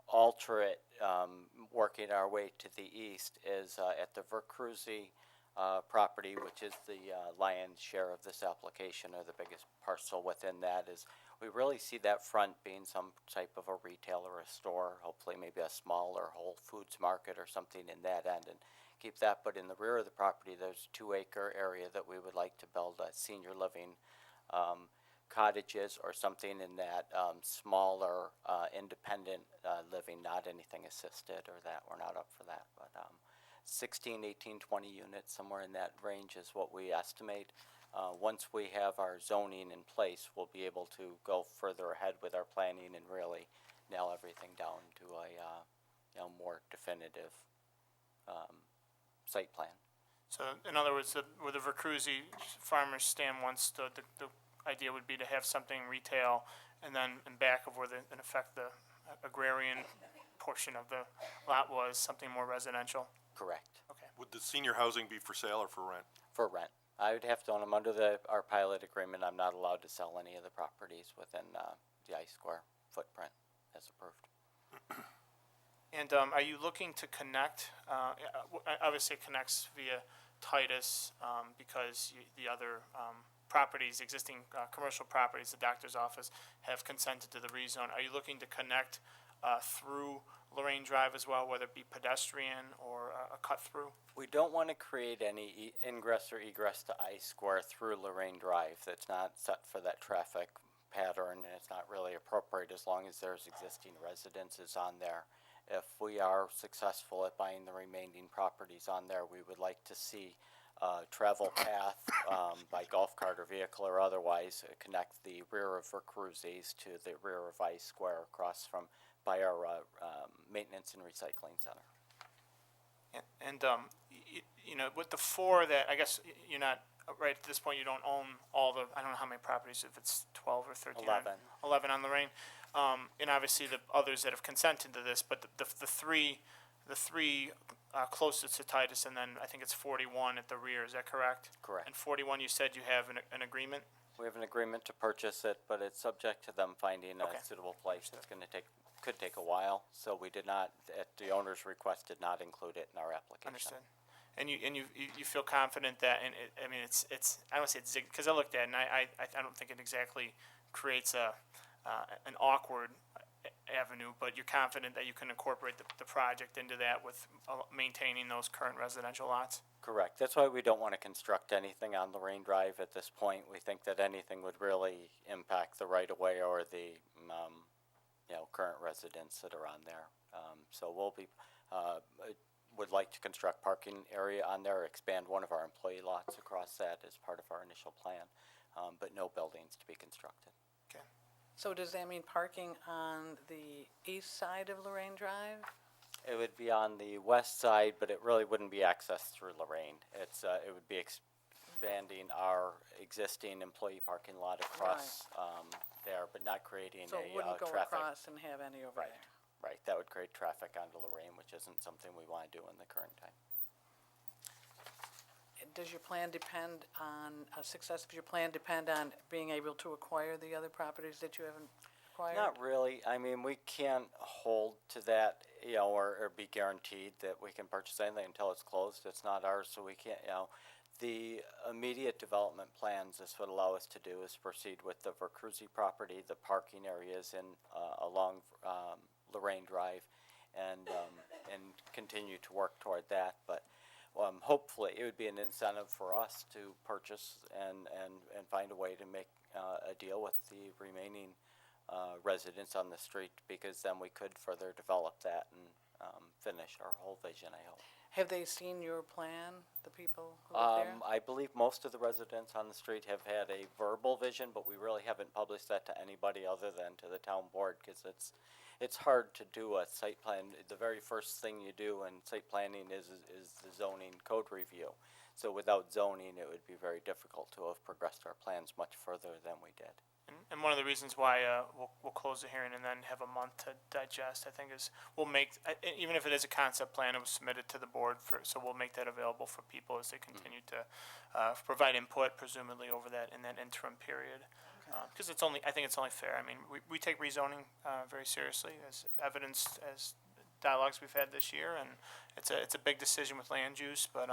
alter it, working our way to the east, is at the Vercruysse property, which is the lion's share of this application, or the biggest parcel within that, is we really see that front being some type of a retail or a store, hopefully maybe a smaller Whole Foods market or something in that end, and keep that. But in the rear of the property, there's a 2-acre area that we would like to build senior living cottages or something in that smaller independent living, not anything assisted or that. We're not up for that, but 16, 18, 20 units, somewhere in that range is what we estimate. Once we have our zoning in place, we'll be able to go further ahead with our planning and really nail everything down to a more definitive site plan. So in other words, where the Vercruysse farmers stand once, the idea would be to have something retail, and then in back of where in effect the agrarian portion of the lot was, something more residential? Correct. Okay. Would the senior housing be for sale or for rent? For rent. I would have to own them under our pilot agreement. I'm not allowed to sell any of the properties within the I-Square footprint as approved. And are you looking to connect, obviously it connects via Titus because the other properties, existing commercial properties, the doctor's office, have consented to the rezone. Are you looking to connect through Lorraine Drive as well, whether it be pedestrian or a cut-through? We don't want to create any ingress or egress to I-Square through Lorraine Drive. That's not set for that traffic pattern, and it's not really appropriate as long as there's existing residences on there. If we are successful at buying the remaining properties on there, we would like to see travel path by golf cart or vehicle or otherwise connect the rear of Vercruysse's to the rear of I-Square across from by our maintenance and recycling center. And with the four that, I guess you're not, right at this point, you don't own all the, I don't know how many properties, if it's 12 or 13. 11 on Lorraine. And obviously the others that have consented to this, but the three closest to Titus, and then I think it's 41 at the rear, is that correct? Correct. And 41, you said you have an agreement? We have an agreement to purchase it, but it's subject to them finding Okay. a suitable place. It's going to could take a while, so we did not, at the owner's request, did not include it in our application. Understood. And you feel confident that, and I mean, it's I don't say it's, because I looked at it, and I don't think it exactly creates an awkward avenue, but you're confident that you can incorporate the project into that with maintaining those current residential lots? Correct. That's why we don't want to construct anything on Lorraine Drive at this point. We think that anything would really impact the right-of-way or the, current residents that are on there. So we'll be, would like to construct parking area on there, expand one of our employee lots across that as part of our initial plan, but no buildings to be constructed. Okay. So does that mean parking on the east side of Lorraine Drive? It would be on the west side, but it really wouldn't be accessed through Lorraine. It would be expanding our existing employee parking lot across there, but not creating So it a wouldn't go traffic. across and have any over there? Right, that would create traffic onto Lorraine, which isn't something we want to do in the current time. Does your plan depend on, success of your plan depend on being able to acquire the other properties that you haven't acquired? Not really. I mean, we can't hold to that, or be guaranteed that we can purchase anything until it's closed. It's not ours, so we can't, The immediate development plans, this would allow us to do is proceed with the Vercruz property, the parking areas in, along, Lorraine Drive, and continue to work toward that, but, hopefully, it would be an incentive for us to purchase and find a way to make, a deal with the remaining, residents on the street, because then we could further develop that and, finish our whole vision, I hope. Have they seen your plan, the people who live there? I believe most of the residents on the street have had a verbal vision, but we really haven't published that to anybody other than to the town board, because it's hard to do a site plan. The very first thing you do in site planning is the zoning code review. So without zoning, it would be very difficult to have progressed our plans much further than we did. And one of the reasons why we'll close the hearing and then have a month to digest, I think, is we'll make, even if it is a concept plan, it was submitted to the board so we'll make that available for people as they continue to provide input, presumably over in that interim period. Because I think it's only fair. I mean, we take rezoning very seriously, as evidenced as dialogues we've had this year, and it's a big decision with land use, but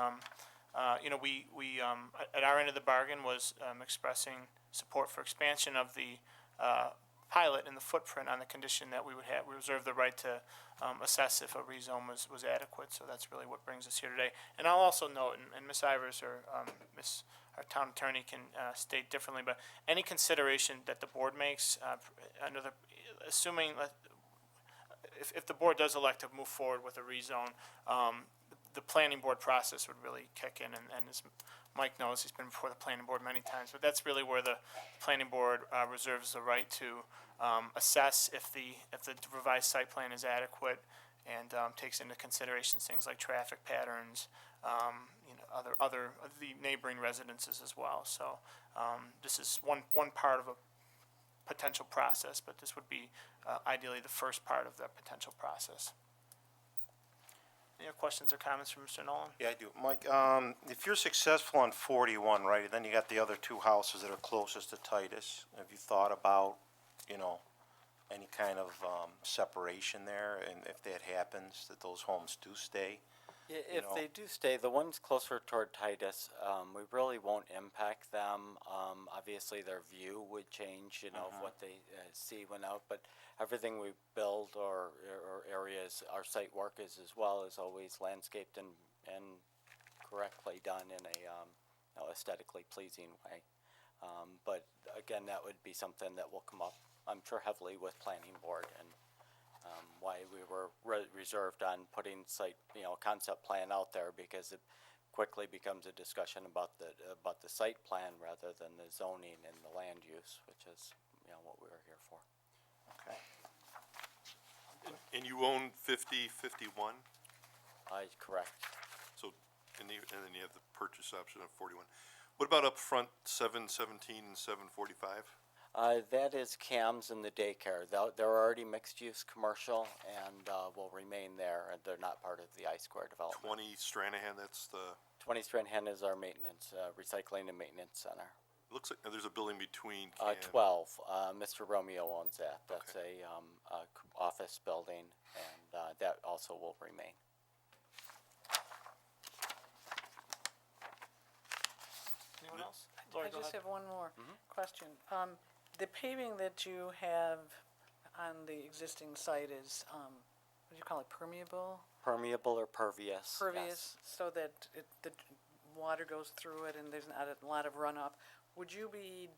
we at our end of the bargain was expressing support for expansion of the pilot and the footprint on the condition that we reserve the right to assess if a rezone was adequate. So that's really what brings us here today. And I'll also note, and Ms. Ivers or our town attorney can state differently, but any consideration that the board makes, assuming if the board does elect to move forward with a rezone, the planning board process would really kick in, and as Mike knows, he's been before the planning board many times, but that's really where the planning board reserves the right to assess if the revised site plan is adequate and takes into consideration things like traffic patterns, other the neighboring residences as well. So this is one part of a potential process, but this would be ideally the first part of that potential process. Any other questions or comments from Mr. Nolan? Yeah, I do. Mike, if you're successful on 41, right, and then you got the other two houses that are closest to Titus, have you thought about, any kind of separation there? And if that happens, that those homes do stay? If they do stay, the ones closer toward Titus, we really won't impact them. Obviously, their view would change, of what they see when out, but everything we build or areas, our site work is as well is always landscaped and correctly done in a aesthetically pleasing way. But again, that would be something that will come up, I'm sure, heavily with planning board, and why we were reserved on putting concept plan out there, because it quickly becomes a discussion about the site plan rather than the zoning and the land use, which is what we were here for. Okay. And you own 51? Correct. So, and then you have the purchase option of 41. What about up front, 717 and 745? That is CAMS and the daycare. They're already mixed-use commercial and will remain there, and they're not part of the I-Square development. 20 Stranahan, that's the... 20 Stranahan is our maintenance, recycling and maintenance center. Looks like there's a building between 12. Mr. Romeo owns that. That's a office building, and that also will remain. Anyone else? I just have one more question. The paving that you have on the existing site is, what do you call it, permeable? Permeable or pervious? Pervious, so that the water goes through it and there's not a lot of runoff. Would you be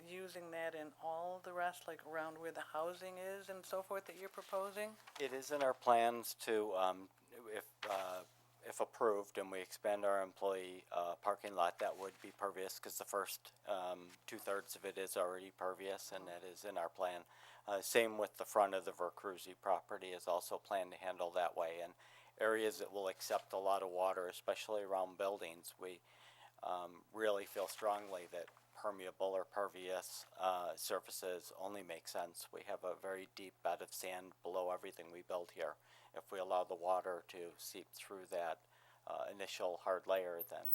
using that in all the rest, like around where the housing is and so forth that you're proposing? It is in our plans to, if approved and we expand our employee parking lot, that would be pervious, because the first 2/3 of it is already pervious, and that is in our plan. Same with the front of the Vercruz property is also planned to handle that way. And areas that will accept a lot of water, especially around buildings, we really feel strongly that permeable or pervious surfaces only make sense. We have a very deep bed of sand below everything we build here. If we allow the water to seep through that initial hard layer, then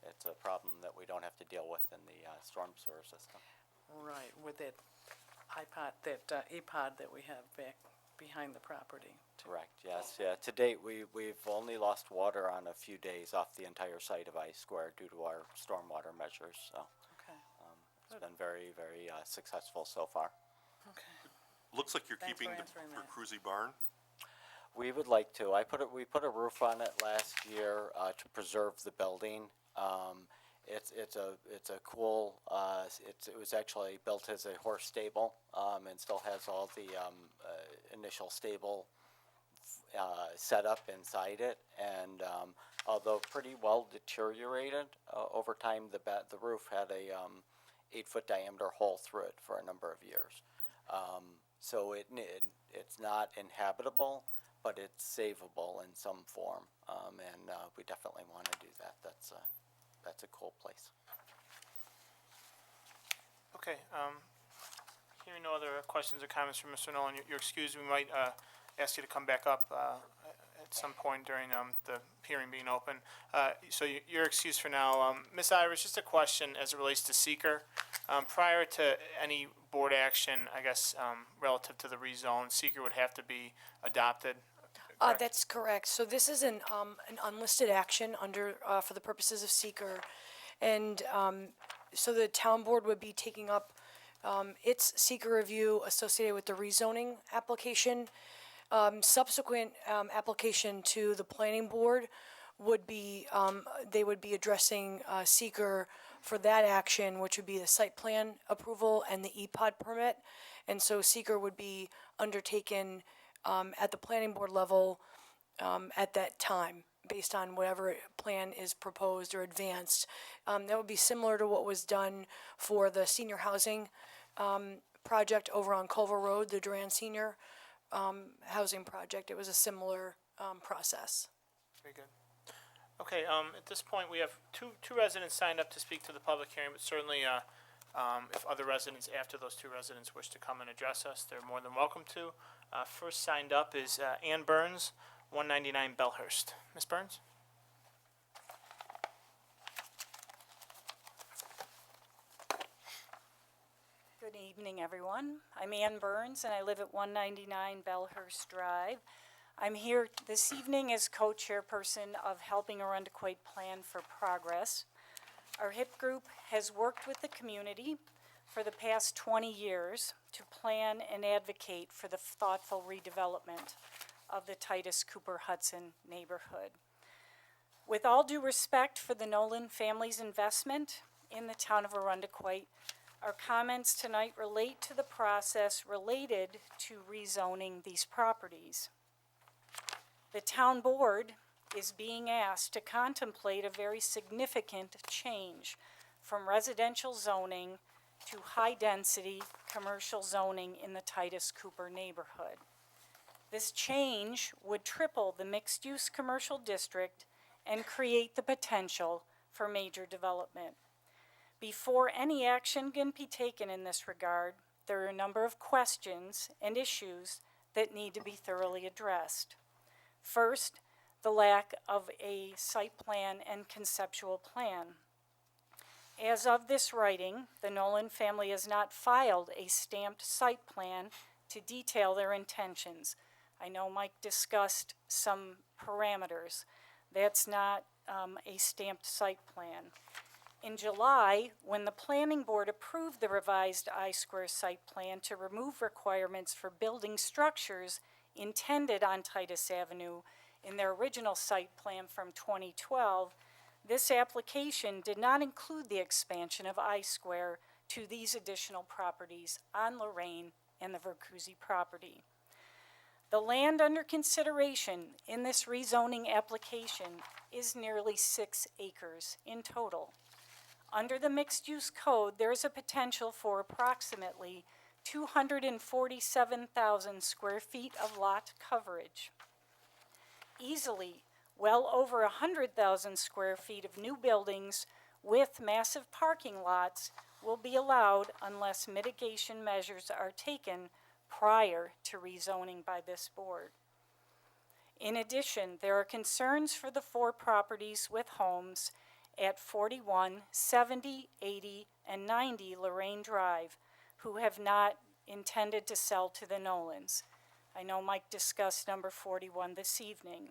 it's a problem that we don't have to deal with in the storm sewer system. Right, with that iPod, that EPOD that we have back behind the property. Correct, yes, yeah. To date, we've only lost water on a few days off the entire site of I Square due to our stormwater measures, so. Okay, It's been very, very successful so far. okay. Looks like you're Thanks for keeping the answering that. Cruzy barn. We would like to. We put a roof on it last year to preserve the building. It's a cool. It was actually built as a horse stable and still has all the initial stable setup inside it. And although pretty well deteriorated over time, the roof had a 8-foot diameter hole through it for a number of years. So it's not inhabitable, but it's savable in some form, and we definitely want to do that. That's a cool place. Okay, hearing no other questions or comments from Mr. Nolan, you're excused. We might ask you to come back up at some point during the hearing being open. So you're excused for now. Ms. Irish, just a question as it relates to seeker. Prior to any board action, I guess, relative to the rezone, seeker would have to be adopted. Correct? That's correct. So this is an unlisted action under, for the purposes of seeker. And, so the town board would be taking up, its seeker review associated with the rezoning application. Subsequent, application to the planning board would be, they would be addressing, seeker for that action, which would be the site plan approval and the EPOD permit. And so seeker would be undertaken, at the planning board level at that time, based on whatever plan is proposed or advanced. That would be similar to what was done for the senior housing project over on Culver Road, the Duran Senior Housing Project. It was a similar process. Very good. Okay, at this point, we have two residents signed up to speak to the public hearing, but certainly if other residents after those two residents wish to come and address us, they're more than welcome to. First signed up is Ann Burns, 199 Bellhurst. Ms. Burns? Good evening, everyone. I'm Ann Burns, and I live at 199 Bellhurst Drive. I'm here this evening as co-chairperson of Helping Arundequoit Plan for Progress. Our HIP group has worked with the community for the past 20 years to plan and advocate for the thoughtful redevelopment of the Titus Cooper Hudson neighborhood. With all due respect for the Nolan family's investment in the town of Arundequoit, our comments tonight relate to the process related to rezoning these properties. The town board is being asked to contemplate a very significant change from residential zoning to high-density commercial zoning in the Titus Cooper neighborhood. This change would triple the mixed-use commercial district and create the potential for major development. Before any action can be taken in this regard, there are a number of questions and issues that need to be thoroughly addressed. First, the lack of a site plan and conceptual plan. As of this writing, the Nolan family has not filed a stamped site plan to detail their intentions. I know Mike discussed some parameters. That's not a stamped site plan. In July, when the planning board approved the revised I-Square site plan to remove requirements for building structures intended on Titus Avenue in their original site plan from 2012, this application did not include the expansion of I-Square to these additional properties on Lorraine and the Vercuzzi property. The land under consideration in this rezoning application is nearly 6 acres in total. Under the mixed-use code, there is a potential for approximately 247,000 square feet of lot coverage. Easily, well over 100,000 square feet of new buildings with massive parking lots will be allowed unless mitigation measures are taken prior to rezoning by this board. In addition, there are concerns for the 4 properties with homes at 41, 70, 80, and 90 Lorraine Drive who have not intended to sell to the Nolans. I know Mike discussed number 41 this evening.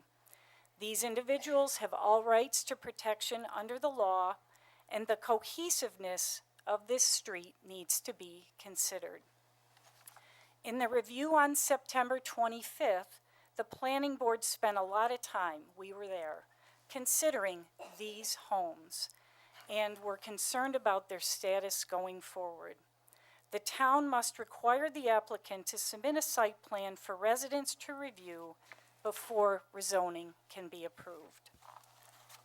These individuals have all rights to protection under the law, and the cohesiveness of this street needs to be considered. In the review on September 25th, the planning board spent a lot of time, we were there, considering these homes, and were concerned about their status going forward. The town must require the applicant to submit a site plan for residents to review before rezoning can be approved.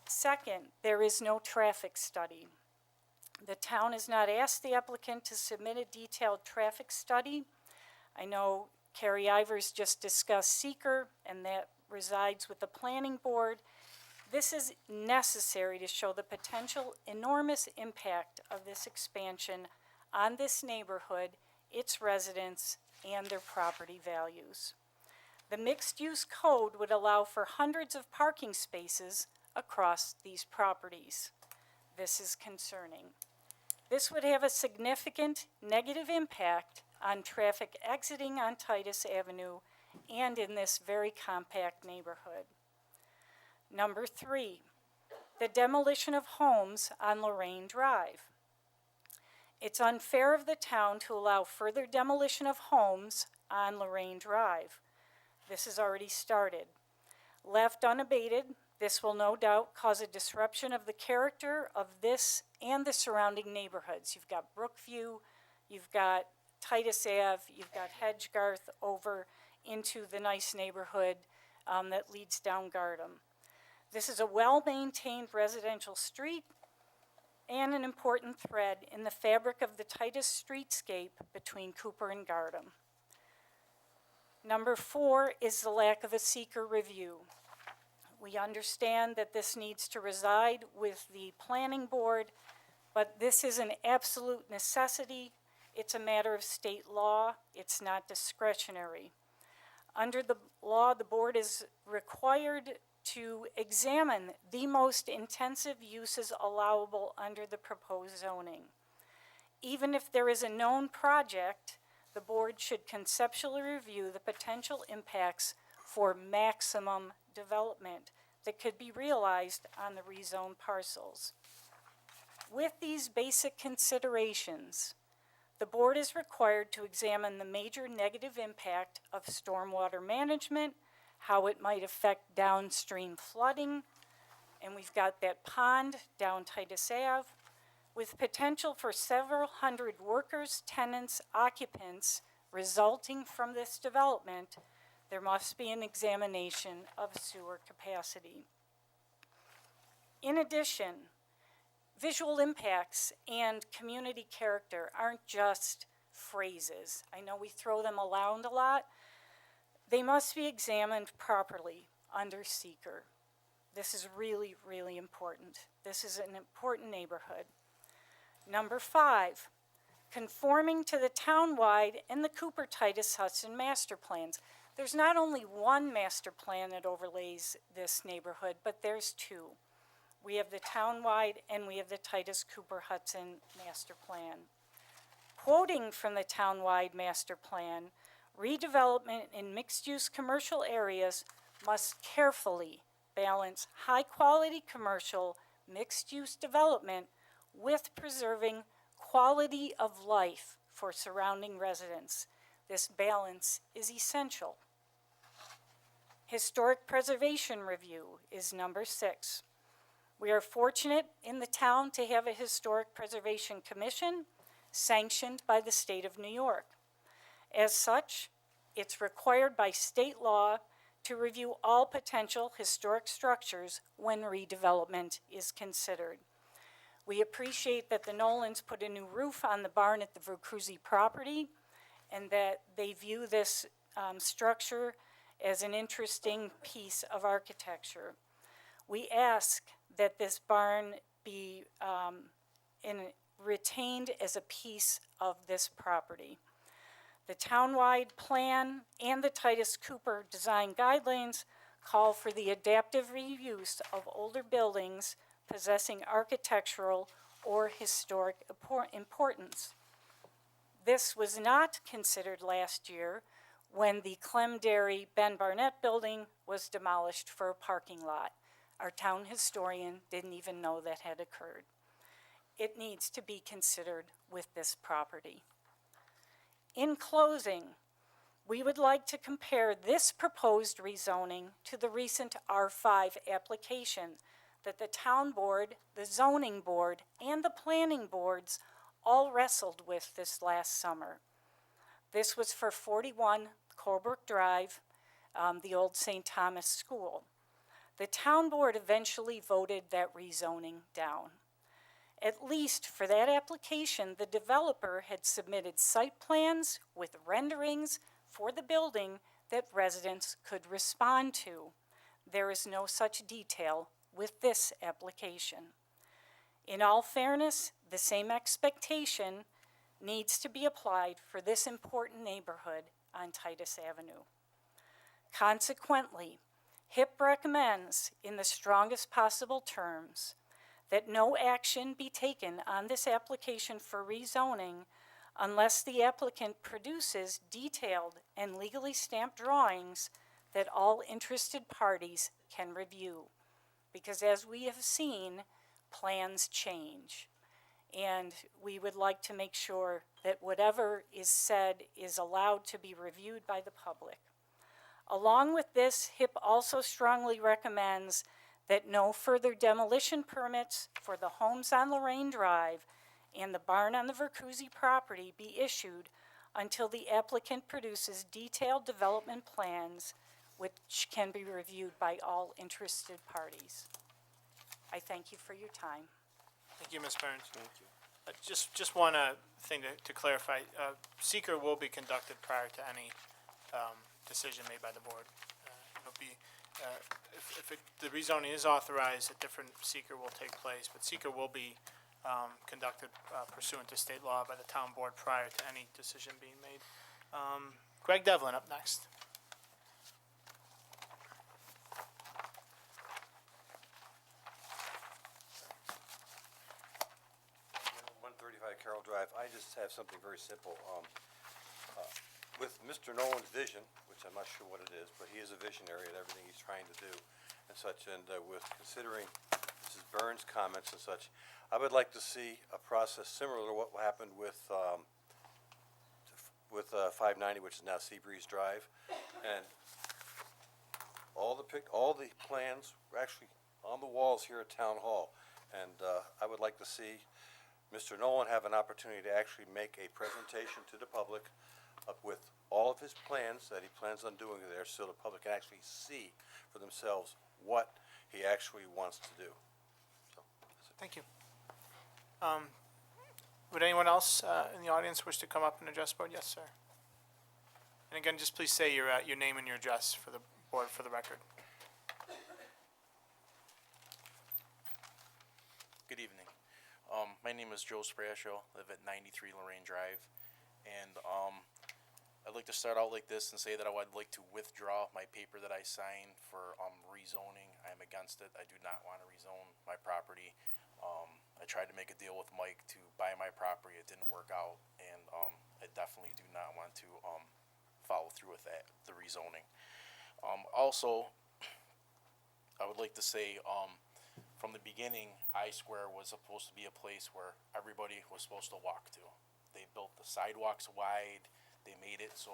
Second, there is no traffic study. The town has not asked the applicant to submit a detailed traffic study. I know Carrie Ivers just discussed seeker, and that resides with the planning board. This is necessary to show the potential enormous impact of this expansion on this neighborhood, its residents, and their property values. The mixed-use code would allow for hundreds of parking spaces across these properties. This is concerning. This would have a significant negative impact on traffic exiting on Titus Avenue and in this very compact neighborhood. Number 3, the demolition of homes on Lorraine Drive. It's unfair of the town to allow further demolition of homes on Lorraine Drive. This has already started. Left unabated, this will no doubt cause a disruption of the character of this and the surrounding neighborhoods. You've got Brookview, you've got Titus Ave, you've got Hedgegarth over into the nice neighborhood that leads down Gardam. This is a well-maintained residential street and an important thread in the fabric of the Titus streetscape between Cooper and Gardam. Number 4 is the lack of a seeker review. We understand that this needs to reside with the planning board, but this is an absolute necessity. It's a matter of state law. It's not discretionary. Under the law, the board is required to examine the most intensive uses allowable under the proposed zoning. Even if there is a known project, the board should conceptually review the potential impacts for maximum development that could be realized on the rezoned parcels. With these basic considerations, the board is required to examine the major negative impact of stormwater management, how it might affect downstream flooding, and we've got that pond down Titus Ave, with potential for several hundred workers, tenants, occupants resulting from this development. There must be an examination of sewer capacity. In addition, visual impacts and community character aren't just phrases. I know we throw them around a lot. They must be examined properly under seeker. This is really, really important. This is an important neighborhood. Number 5, conforming to the townwide and the Cooper Titus Hudson master plans. There's not only one master plan that overlays this neighborhood, but there's 2. We have the townwide and we have the Titus Cooper Hudson master plan. Quoting from the townwide master plan, redevelopment in mixed-use commercial areas must carefully balance high-quality commercial mixed-use development with preserving quality of life for surrounding residents. This balance is essential. Historic preservation review is number 6. We are fortunate in the town to have a historic preservation commission sanctioned by the state of New York. As such, it's required by state law to review all potential historic structures when redevelopment is considered. We appreciate that the Nolans put a new roof on the barn at the Vercruzzi property and that they view this structure as an interesting piece of architecture. We ask that this barn be retained as a piece of this property. The townwide plan and the Titus Cooper design guidelines call for the adaptive reuse of older buildings possessing architectural or historic importance. This was not considered last year when the Clem Dairy Ben Barnett building was demolished for a parking lot. Our town historian didn't even know that had occurred. It needs to be considered with this property. In closing, we would like to compare this proposed rezoning to the recent R5 application that the town board, the zoning board, and the planning boards all wrestled with this last summer. This was for 41 Colebrook Drive, the old St. Thomas School. The town board eventually voted that rezoning down. At least for that application, the developer had submitted site plans with renderings for the building that residents could respond to. There is no such detail with this application. In all fairness, the same expectation needs to be applied for this important neighborhood on Titus Avenue. Consequently, HIP recommends, in the strongest possible terms, that no action be taken on this application for rezoning unless the applicant produces detailed and legally stamped drawings that all interested parties can review. Because as we have seen, plans change. And we would like to make sure that whatever is said is allowed to be reviewed by the public. Along with this, HIP also strongly recommends that no further demolition permits for the homes on Lorraine Drive and the barn on the Vercuzzi property be issued until the applicant produces detailed development plans which can be reviewed by all interested parties. I thank you for your time. Thank you, Ms. Burns. Thank you. Just one thing to clarify. Seeker will be conducted prior to any decision made by the board. It'll be, if the rezoning is authorized, a different seeker will take place, but seeker will be conducted pursuant to state law by the town board prior to any decision being made. Greg Devlin up next. 135 Carroll Drive. I just have something very simple. With Mr. Nolan's vision, which I'm not sure what it is, but he is a visionary at everything he's trying to do and such, and with considering Mrs. Burns' comments and such, I would like to see a process similar to what happened with 590, which is now Seabreeze Drive, and all the plans were actually on the walls here at Town Hall, and I would like to see Mr. Nolan have an opportunity to actually make a presentation to the public with all of his plans that he plans on doing there, so the public can actually see for themselves what he actually wants to do. So, Thank you. Would anyone else in the audience wish to come up and address the board? Yes, sir. And again, just please say your name and your address for the board for the record. Good evening. My name is Joe Sprascio, live at 93 Lorraine Drive, and I'd like to start out like this and say that I would like to withdraw my paper that I signed for rezoning. I am against it. I do not want to rezone my property. I tried to make a deal with Mike to buy my property. It didn't work out, and I definitely do not want to follow through with that, the rezoning. Also, I would like to say from the beginning, I-Square was supposed to be a place where everybody was supposed to walk to. They built the sidewalks wide. They made it so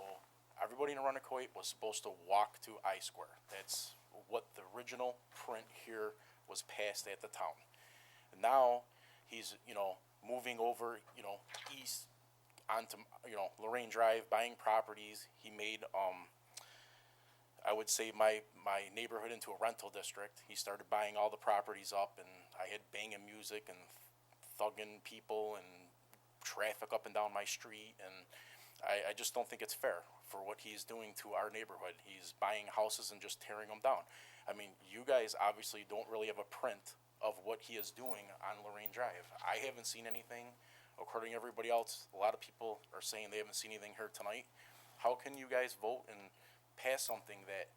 everybody in Arundecoit was supposed to walk to I-Square. That's what the original print here was passed at the town. And now he's, moving over, east onto, Lorraine Drive, buying properties. He made, I would say my neighborhood into a rental district. He started buying all the properties up, and I had banging music and thugging people and traffic up and down my street, and I just don't think it's fair for what he's doing to our neighborhood. He's buying houses and just tearing them down. I mean, you guys obviously don't really have a print of what he is doing on Lorraine Drive. I haven't seen anything. According to everybody else, a lot of people are saying they haven't seen anything here tonight. How can you guys vote and pass something that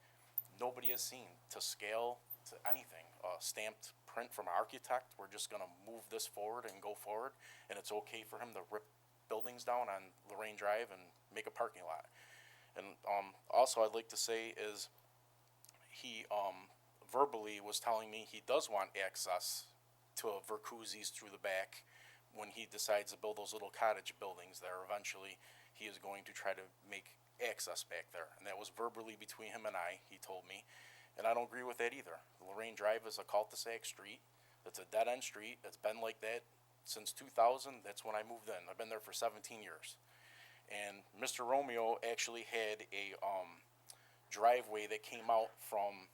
nobody has seen to scale to anything? A stamped print from an architect, we're just gonna move this forward and go forward, and it's okay for him to rip buildings down on Lorraine Drive and make a parking lot. And, also I'd like to say is, he, verbally was telling me he does want access to a Verkuzzi's through the back when he decides to build those little cottage buildings there. Eventually, he is going to try to make access back there. And that was verbally between him and I, he told me. And I don't agree with that either. Lorraine Drive is a cul-de-sac street. It's a dead-end street. It's been like that since 2000. That's when I moved in. I've been there for 17 years. And Mr. Romeo actually had a driveway that came out from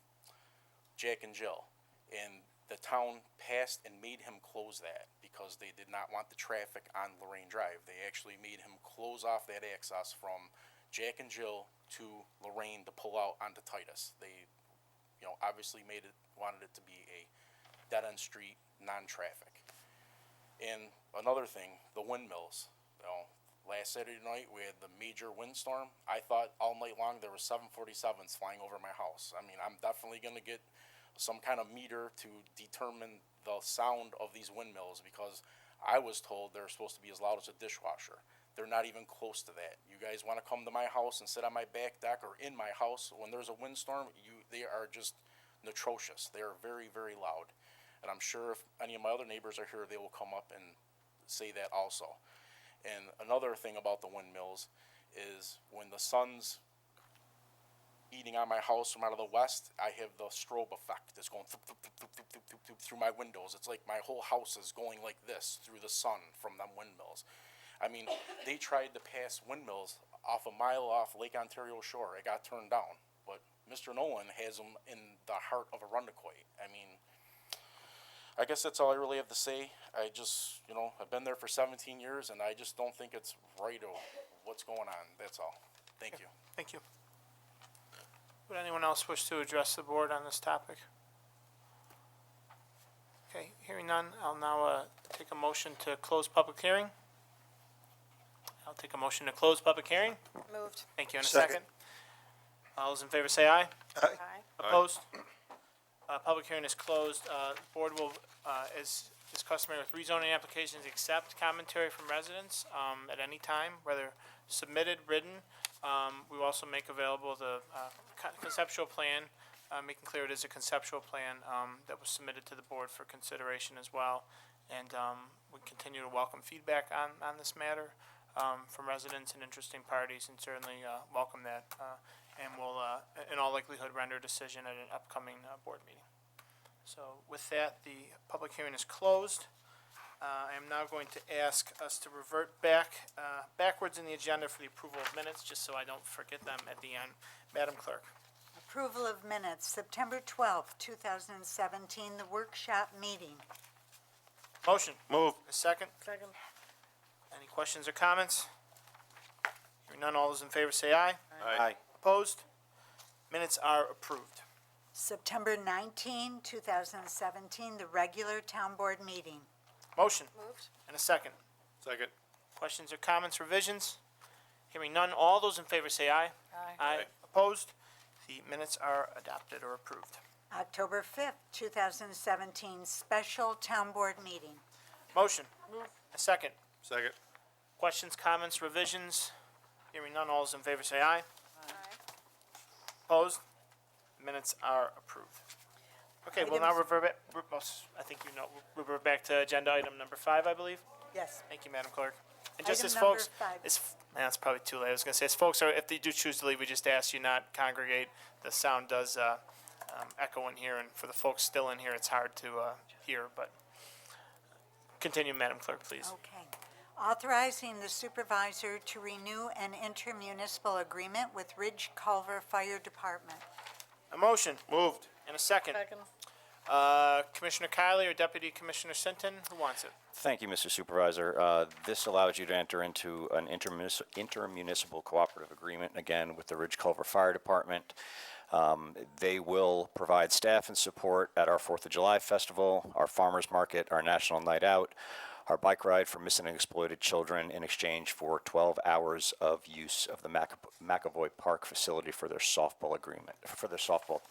Jack and Jill. And the town passed and made him close that because they did not want the traffic on Lorraine Drive. They actually made him close off that access from Jack and Jill to Lorraine to pull out onto Titus. They, obviously wanted it to be a dead-end street, non-traffic. And another thing, the windmills. Last Saturday night we had the major windstorm. I thought all night long there were 747s flying over my house. I mean, I'm definitely going to get some kind of meter to determine the sound of these windmills because I was told they're supposed to be as loud as a dishwasher. They're not even close to that. You guys want to come to my house and sit on my back deck or in my house when there's a windstorm, they are just atrocious. They are very, very loud. And I'm sure if any of my other neighbors are here, they will come up and say that also. And another thing about the windmills is when the sun's eating on my house from out of the west, I have the strobe effect. It's going through my windows. It's like my whole house is going like this through the sun from them windmills. I mean, they tried to pass windmills off a mile off Lake Ontario shore. It got turned down. But Mr. Nolan has them in the heart of Arundequoit. I mean, I guess that's all I really have to say. I just, I've been there for 17 years, and I just don't think it's right or what's going on. That's all. Thank you. Thank you. Would anyone else wish to address the board on this topic? Okay, hearing none, I'll now take a motion to close public hearing. I'll take a motion to close public hearing. Moved. Thank you. In a second. All those in favor say aye. Aye. Opposed? Public hearing is closed. Board will, as is customary with rezoning applications, accept commentary from residents at any time, whether submitted, written. We will also make available the conceptual plan, making clear it is a conceptual plan that was submitted to the board for consideration as well. And we continue to welcome feedback on this matter from residents and interesting parties, and certainly welcome that. And will, in all likelihood, render a decision at an upcoming board meeting. So with that, the public hearing is closed. I am now going to ask us to revert backwards in the agenda for the approval of minutes, just so I don't forget them at the end. Madam Clerk. Approval of minutes, September 12th, 2017, the workshop meeting. Motion. Move. A second. Second. Any questions or comments? Hearing none, all those in favor say aye. Aye. Opposed? Minutes are approved. September 19, 2017, the regular town board meeting. Motion. Moved. And a second. Second. Questions or comments, revisions? Hearing none, all those in favor say aye. Aye. Aye. Opposed? The minutes are adopted or approved. October 5th, 2017, special town board meeting. Motion. A second. Second. Questions, comments, revisions? Hearing none, all those in favor say aye. Opposed? Minutes are approved. Okay, we'll now revert back, revert back to agenda item number 5, I believe. Yes. Thank you, Madam Clerk. And just Item as number folks, 5. it's probably too late. I was gonna say, as folks are, if they do choose to leave, we just ask you not congregate. The sound does echo in here, and for the folks still in here, it's hard to hear. But continue, Madam Clerk, please. Okay. Authorizing the supervisor to renew an intermunicipal agreement with Ridge Culver Fire Department. A motion. Moved. And a second. Second. Commissioner Kiley or Deputy Commissioner Sinton, who wants it? Thank you, Mr. Supervisor. This allows you to enter into an intermunicipal cooperative agreement, again, with the Ridge Culver Fire Department. They will provide staff and support at our 4th of July festival, our farmers market, our national night out, our bike ride for missing and exploited children in exchange for 12 hours of use of the McAvoy Park facility for their softball agreement, for their softball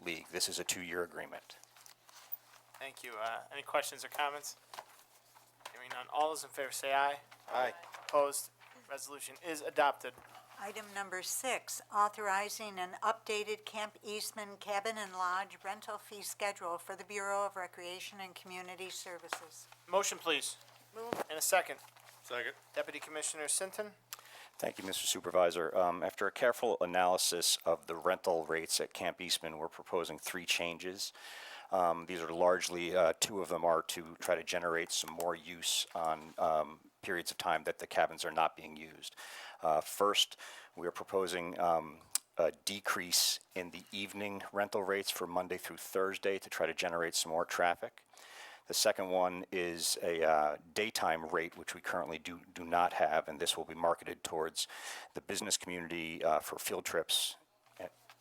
league. This is a 2-year agreement. Thank you. Any questions or comments? Hearing none. All those in favor say aye. Aye. Opposed? Resolution is adopted. Item number 6, authorizing an updated Camp Eastman Cabin and Lodge rental fee schedule for the Bureau of Recreation and Community Services. Motion, please. And a second. Second. Deputy Commissioner Sinton? Thank you, Mr. Supervisor. After a careful analysis of the rental rates at Camp Eastman, we're proposing 3 changes. These are largely, 2 of them are to try to generate some more use on periods of time that the cabins are not being used. First, we are proposing a decrease in the evening rental rates for Monday through Thursday to try to generate some more traffic. The second one is a daytime rate, which we currently do not have, and this will be marketed towards the business community for field trips,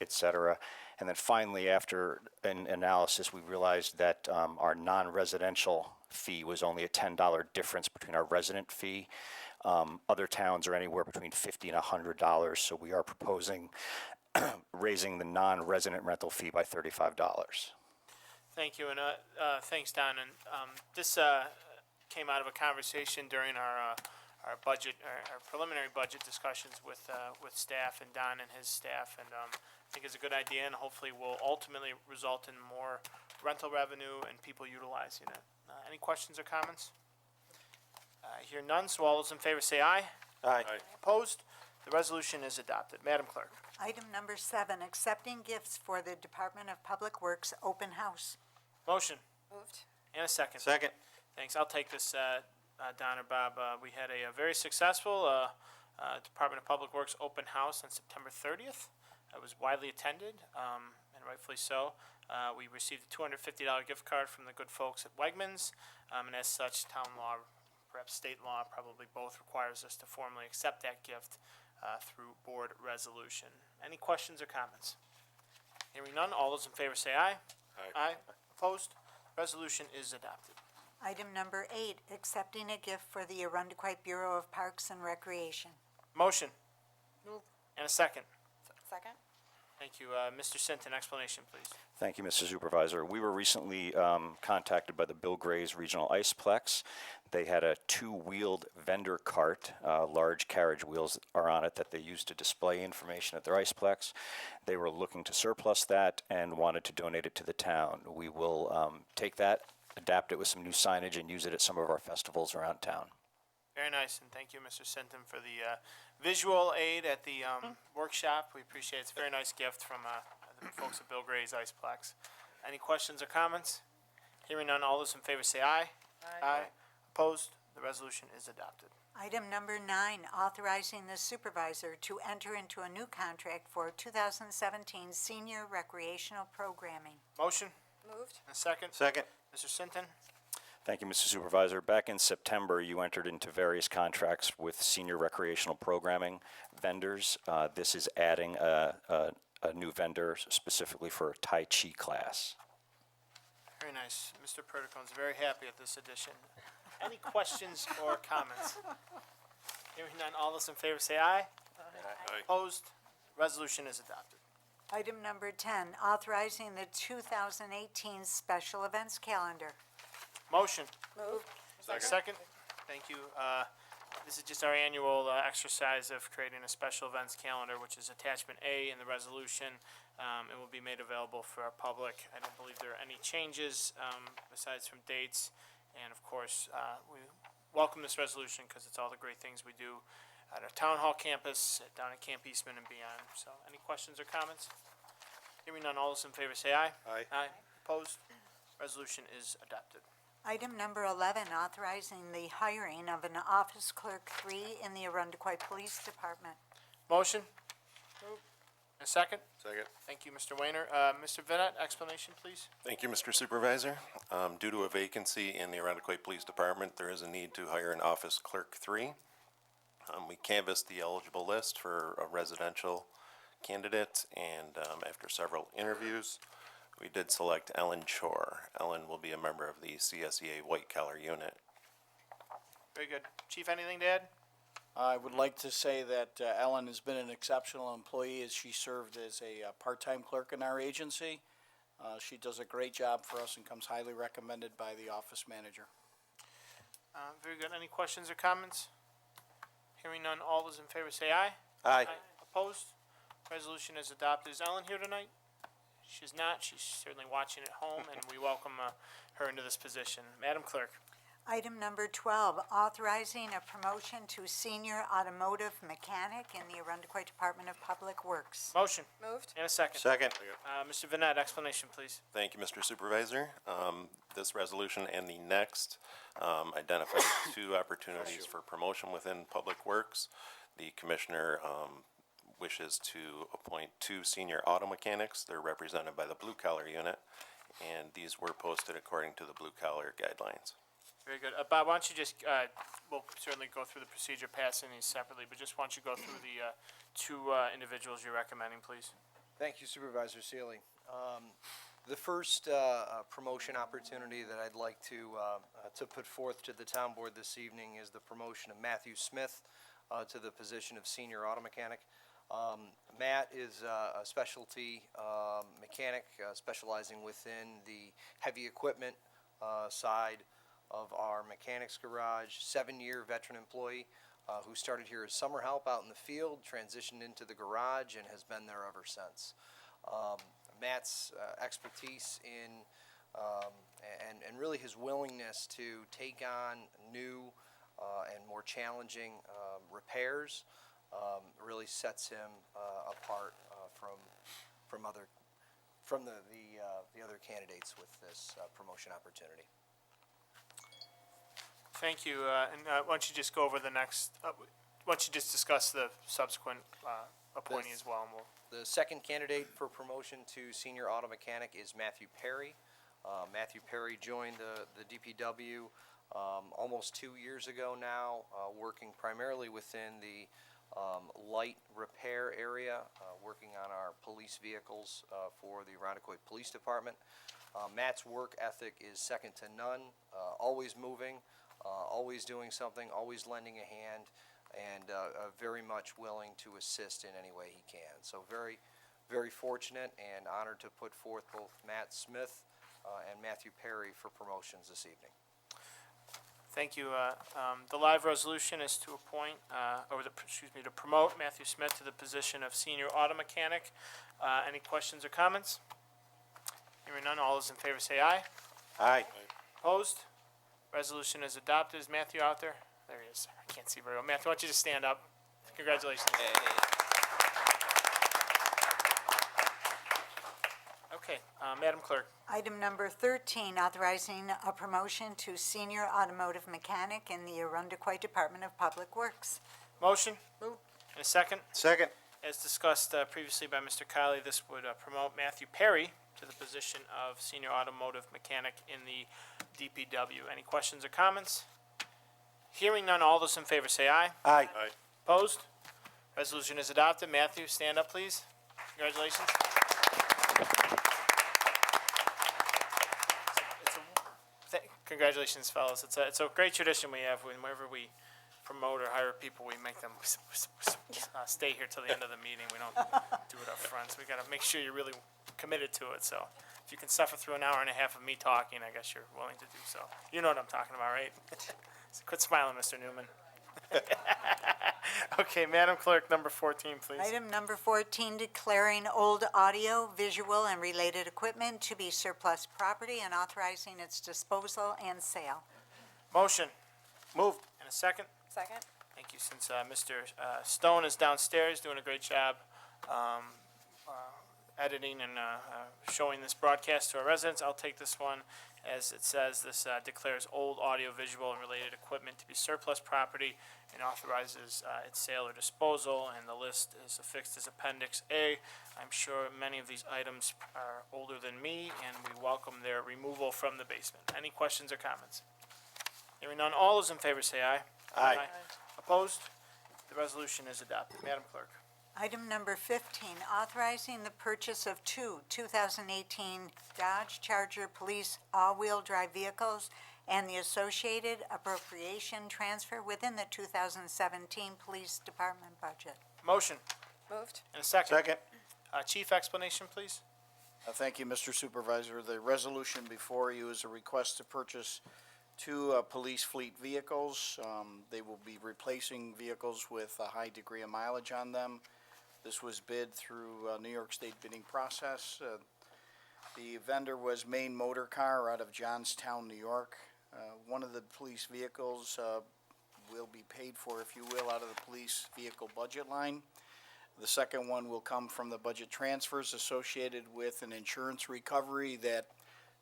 et cetera. And then finally, after an analysis, we realized that our non-residential fee was only a $10 difference between our resident fee. Other towns are anywhere between $50 and $100, so we are proposing raising the non-resident rental fee by $35. Thank you, and thanks, Don. And this came out of a conversation during our budget, our preliminary budget discussions with staff and Don and his staff, and I think it's a good idea, and hopefully will ultimately result in more rental revenue and people utilizing it. Any questions or comments? I hear none, so all those in favor say aye. Aye. Opposed? The resolution is adopted. Madam Clerk. Item number 7, accepting gifts for the Department of Public Works open house. Motion. Moved. And a second. Second. Thanks. I'll take this, Don or Bob. We had a very successful Department of Public Works open house on September 30th. It was widely attended, and rightfully so. We received a $250 gift card from the good folks at Wegmans, and as such, town law, perhaps state law, probably both requires us to formally accept that gift through board resolution. Any questions or comments? Hearing none, all those in favor say aye. Aye. Opposed? Resolution is adopted. Item number 8, accepting a gift for the Arundequoit Bureau of Parks and Recreation. Motion. Move. And a second. Second. Thank you. Mr. Sinton, explanation, please. Thank you, Mr. Supervisor. We were recently contacted by the Bill Gray's Regional Iceplex. They had a 2-wheeled vendor cart, large carriage wheels are on it that they use to display information at their Iceplex. They were looking to surplus that and wanted to donate it to the town. We will take that, adapt it with some new signage, and use it at some of our festivals around town. Very nice, and thank you, Mr. Sinton, for the visual aid at the workshop. We appreciate it. It's a very nice gift from the folks at Bill Gray's Iceplex. Any questions or comments? Hearing none, all those in favor say aye. Aye. Opposed? The resolution is adopted. Item number 9, authorizing the supervisor to enter into a new contract for 2017 senior recreational programming. Motion? Moved. And a second? Second. Mr. Sinton? Thank you, Mr. Supervisor. Back in September, you entered into various contracts with senior recreational programming vendors. This is adding a new vendor specifically for a Tai Chi class. Very nice. Mr. Perdicone's very happy at this addition. Any questions or comments? Hearing none, all those in favor say aye. Aye. Opposed? Resolution is adopted. Item number 10, authorizing the 2018 special events calendar. Motion. Moved. Second. Thank you. This is just our annual exercise of creating a special events calendar, which is attachment A in the resolution. It will be made available for our public. I don't believe there are any changes besides from dates. And of course, we welcome this resolution because it's all the great things we do at our town hall campus, down at Camp Eastman and beyond. So any questions or comments? Hearing none, all those in favor say aye. Aye. Aye. Opposed? Resolution is adopted. Item number 11, authorizing the hiring of an office clerk 3 in the Arundequoit Police Department. Motion? A second? Second. Thank you, Mr. Wayner. Mr. Vinette, explanation, please. Thank you, Mr. Supervisor. Due to a vacancy in the Arundequoit Police Department, there is a need to hire an office clerk 3. We canvassed the eligible list for a residential candidate, and after several interviews, we did select Ellen Chor. Ellen will be a member of the CSEA White Collar Unit. Very good. Chief, anything to add? I would like to say that Ellen has been an exceptional employee as she served as a part-time clerk in our agency. She does a great job for us and comes highly recommended by the office manager. Very good. Any questions or comments? Hearing none, all those in favor say aye. Aye. Opposed? Resolution is adopted. Is Ellen here tonight? She's not. She's certainly watching at home, and we welcome her into this position. Madam Clerk. Item number 12, authorizing a promotion to senior automotive mechanic in the Arundecoit Department of Public Works. Motion. Moved. And a second. Second. Mr. Vinette, explanation, please. Thank you, Mr. Supervisor. This resolution and the next identify two opportunities for promotion within Public Works. The Commissioner wishes to appoint two senior auto mechanics. They're represented by the Blue Collar Unit, and these were posted according to the Blue Collar guidelines. Very good. Bob, why don't you just, we'll certainly go through the procedure passing these separately, but just why don't you go through the two individuals you're recommending, please? Thank you, Supervisor Sealy. The first promotion opportunity that I'd like to put forth to the town board this evening is the promotion of Matthew Smith to the position of senior auto mechanic. Matt is a specialty mechanic specializing within the heavy equipment side of our mechanics garage, 7-year veteran employee who started here as summer help out in the field, transitioned into the garage, and has been there ever since. Matt's expertise in and really his willingness to take on new and more challenging repairs really sets him apart from the other candidates with this promotion opportunity. Thank you. And why don't you just go over the next, why don't you just discuss the subsequent appointee as well? And we'll The second candidate for promotion to senior auto mechanic is Matthew Perry. Matthew Perry joined the DPW almost 2 years ago now, working primarily within the light repair area, working on our police vehicles for the Arundecoit Police Department. Matt's work ethic is second to none, always moving, always doing something, always lending a hand, and very much willing to assist in any way he can. So very, very fortunate and honored to put forth both Matt Smith and Matthew Perry for promotions this evening. Thank you. The live resolution is to appoint, to promote Matthew Smith to the position of senior auto mechanic. Any questions or comments? Hearing none, all those in favor say aye. Aye. Opposed? Resolution is adopted. Is Matthew out there? There he is. I can't see very well. Matthew, why don't you just stand up? Congratulations. Okay, Madam Clerk. Item number 13, authorizing a promotion to senior automotive mechanic in the Arundecoit Department of Public Works. Motion? And a second? Second. As discussed previously by Mr. Kiley, this would promote Matthew Perry to the position of senior automotive mechanic in the DPW. Any questions or comments? Hearing none, all those in favor say aye. Aye. Aye. Opposed? Resolution is adopted. Matthew, stand up, please. Congratulations. Congratulations, fellas. It's a great tradition we have. Whenever we promote or hire people, we make them stay here till the end of the meeting. We don't do it up front. So we got to make sure you're really committed to it. So if you can suffer through an hour and a half of me talking, I guess you're willing to do so. You know what I'm talking about, right? So quit smiling, Mr. Newman. Okay, Madam Clerk, number 14, please. Item number 14, declaring old audio, visual, and related equipment to be surplus property and authorizing its disposal and sale. Motion. Moved. And a second? Second. Thank you. Since Mr. Stone is downstairs doing a great job editing and showing this broadcast to our residents, I'll take this one. As it says, this declares old audio, visual, and related equipment to be surplus property and authorizes its sale or disposal, and the list is affixed as Appendix A. I'm sure many of these items are older than me, and we welcome their removal from the basement. Any questions or comments? Hearing none, all those in favor say aye. Aye. Opposed? The resolution is adopted. Madam Clerk. Item number 15, authorizing the purchase of two 2018 Dodge Charger police all-wheel drive vehicles and the associated appropriation transfer within the 2017 Police Department budget. Motion. Moved. And a second. Second. Chief, explanation, please. Thank you, Mr. Supervisor. The resolution before you is a request to purchase two police fleet vehicles. They will be replacing vehicles with a high degree of mileage on them. This was bid through New York State bidding process. The vendor was Maine Motor Car out of Johnstown, New York. One of the police vehicles will be paid for, if you will, out of the police vehicle budget line. The second one will come from the budget transfers associated with an insurance recovery that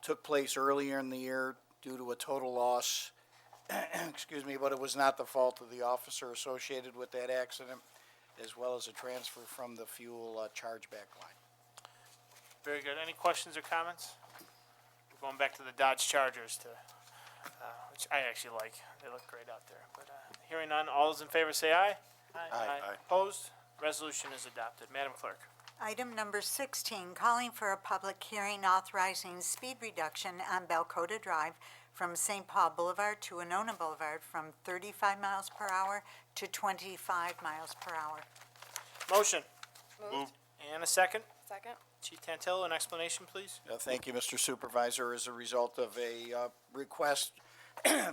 took place earlier in the year due to a total loss, excuse me, but it was not the fault of the officer associated with that accident, as well as a transfer from the fuel chargeback line. Very good. Any questions or comments? We're going back to the Dodge Chargers which I actually like. They look great out there. But hearing none, all those in favor say aye. Aye. Opposed? Resolution is adopted. Madam Clerk. Item number 16, calling for a public hearing authorizing speed reduction on Balcota Drive from St. Paul Boulevard to Winona Boulevard from 35 miles per hour to 25 miles per hour. Motion. Moved. And a second. Second. Chief Tantillo, an explanation, please. Thank you, Mr. Supervisor. As a result of a request,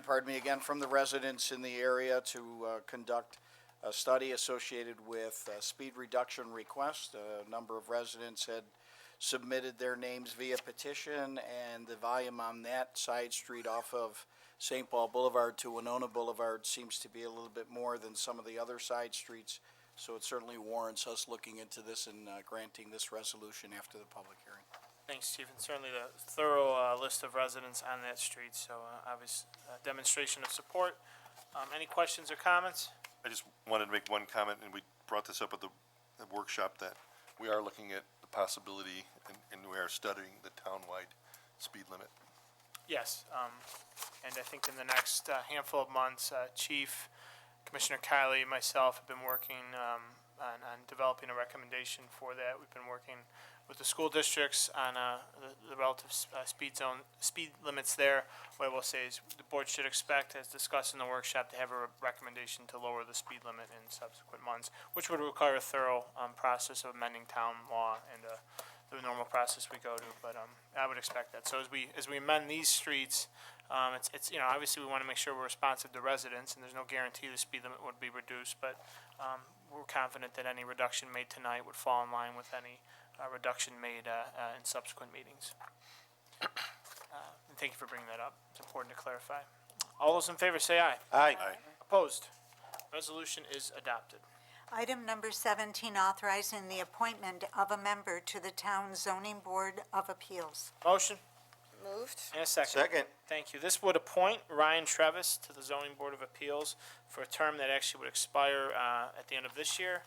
pardon me, again, from the residents in the area to conduct a study associated with speed reduction request. A number of residents had submitted their names via petition, and the volume on that side street off of St. Paul Boulevard to Winona Boulevard seems to be a little bit more than some of the other side streets. So it certainly warrants us looking into this and granting this resolution after the public hearing. Thanks, Chief, and certainly the thorough list of residents on that street, so obvious demonstration of support. Any questions or comments? I just wanted to make one comment, and we brought this up at the workshop, that we are looking at the possibility, and we are studying the townwide speed limit. Yes, and I think in the next handful of months, Chief, Commissioner Kiley, myself have been working on developing a recommendation for that. We've been working with the school districts on the relative speed limits there. What I will say is the board should expect, as discussed in the workshop, to have a recommendation to lower the speed limit in subsequent months, which would require a thorough process of amending town law and the normal process we go to. But I would expect that. So as we amend these streets, it's obviously we want to make sure we're responsive to residents, and there's no guarantee the speed limit would be reduced, but we're confident that any reduction made tonight would fall in line with any reduction made in subsequent meetings. And thank you for bringing that up. It's important to clarify. All those in favor say aye. Aye. Opposed? Resolution is adopted. Item number 17, authorizing the appointment of a member to the Town Zoning Board of Appeals. Motion Moved. and a second. Second. Thank you. This would appoint Ryan Trevis to the Zoning Board of Appeals for a term that actually would expire at the end of this year.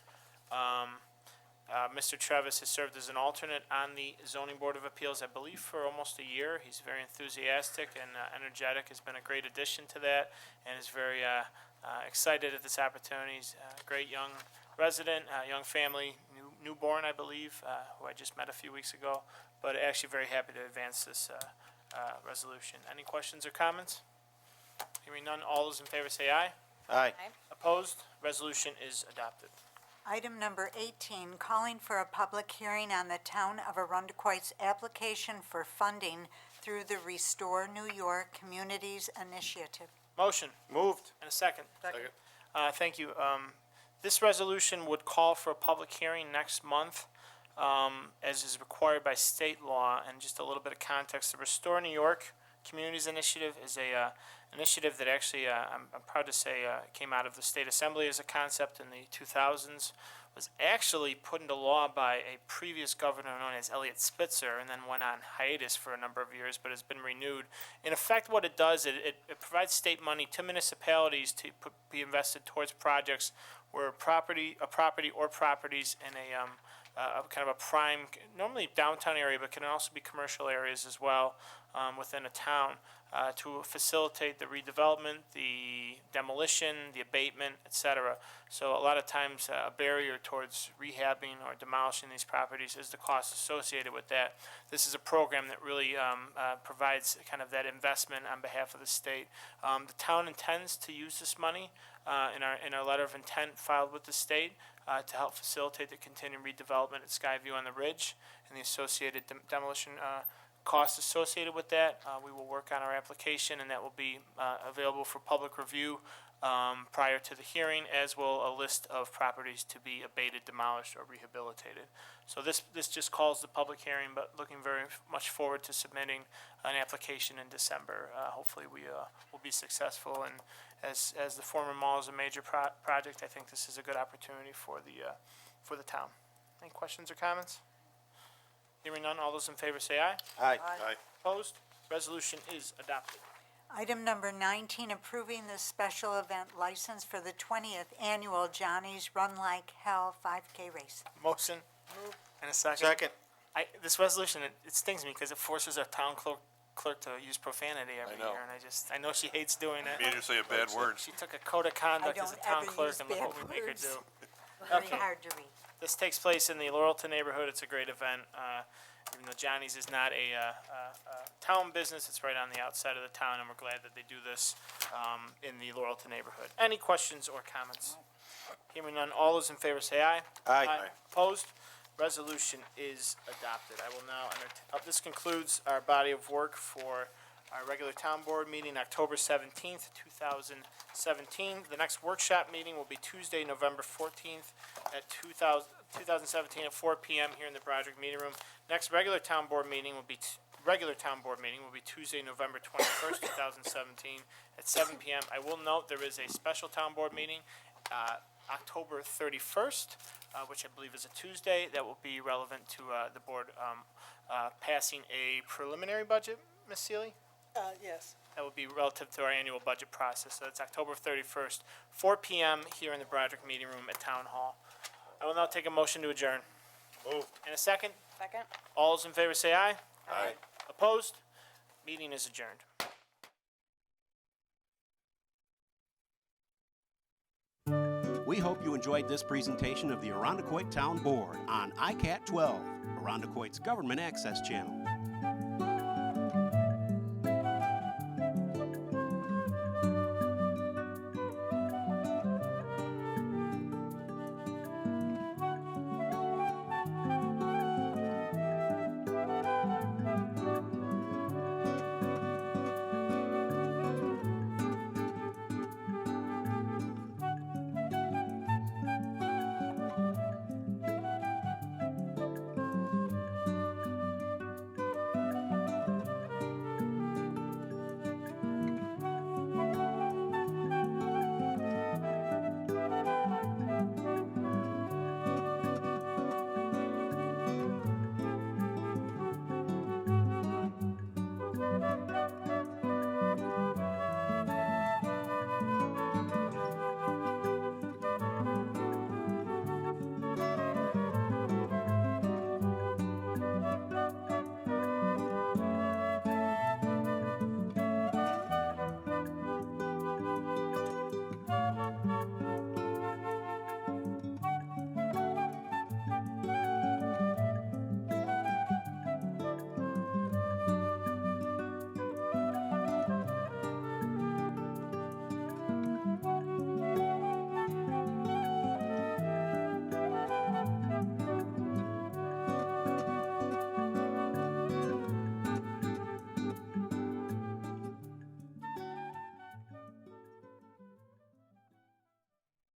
Mr. Trevis has served as an alternate on the Zoning Board of Appeals, I believe, for almost a year. He's very enthusiastic and energetic, has been a great addition to that, and is very excited at this opportunity. He's a great young resident, young family, newborn, I believe, who I just met a few weeks ago, but actually very happy to advance this resolution. Any questions or comments? Hearing none, all those in favor say aye. Aye. Opposed? Resolution is adopted. Item number 18, calling for a public hearing on the Town of Arundequoit's application for funding through the Restore New York Communities Initiative. Motion. Moved. And a second. Second. Thank you. This resolution would call for a public hearing next month, as is required by state law. And just a little bit of context, the Restore New York Communities Initiative is a initiative that actually, I'm proud to say, came out of the State Assembly as a concept in the 2000s, was actually put into law by a previous governor known as Eliot Spitzer, and then went on hiatus for a number of years, but has been renewed. In effect, what it does, it provides state money to municipalities to be invested towards projects where property or properties in a kind of a prime, normally downtown area, but can also be commercial areas as well within a town, to facilitate the redevelopment, the demolition, the abatement, etc. So a lot of times a barrier towards rehabbing or demolishing these properties is the cost associated with that. This is a program that really provides kind of that investment on behalf of the state. The town intends to use this money in our letter of intent filed with the state to help facilitate the continued redevelopment at Skyview on the Ridge and the associated demolition costs associated with that. We will work on our application, and that will be available for public review prior to the hearing, as will a list of properties to be abated, demolished, or rehabilitated. So this just calls the public hearing, but looking very much forward to submitting an application in December. Hopefully we will be successful, and as the former mall is a major project, I think this is a good opportunity for the town. Any questions or comments? Hearing none, all those in favor say aye. Aye. Aye. Opposed? Resolution is adopted. Item number 19, approving the special event license for the 20th Annual Johnny's Run Like Hell 5K race. Motion. And a second. Second. This resolution, it stings me because it forces our town clerk to use profanity every know. year, and I know she hates doing it. Me to say a bad word. She took a code of conduct as a don't town ever clerk, use and look bad what we make her words. do. Very Okay. hard to read. This takes place in the Laurelton neighborhood. It's a great event. Even though Johnny's is not a town business, it's right on the outside of the town, and we're glad that they do this in the Laurelton neighborhood. Any questions or comments? Hearing none, all those in favor say aye. Aye. Opposed? Resolution is adopted. I will now this concludes our body of work for our regular town board meeting, October 17th, 2017. The next workshop meeting will be Tuesday, November 14th at 2017 at 4 p.m. here in the Broderick Meeting Room. Next regular town board meeting will be Tuesday, November 21st, 2017 at 7 p.m. I will note there is a special town board meeting October 31st, which I believe is a Tuesday, that will be relevant to the board passing a preliminary budget, Ms. Seeley? Yes. That would be relative to our annual budget process. So it's October 31st, 4 p.m. here in the Broderick Meeting Room at Town Hall. I will now take a motion to adjourn. Moved. And a second? Second? All those in favor say aye. Aye. Opposed? Meeting is adjourned. We hope you enjoyed this presentation of the Irondequoit Town Board on ICAT 12, Irondequoit's government access channel.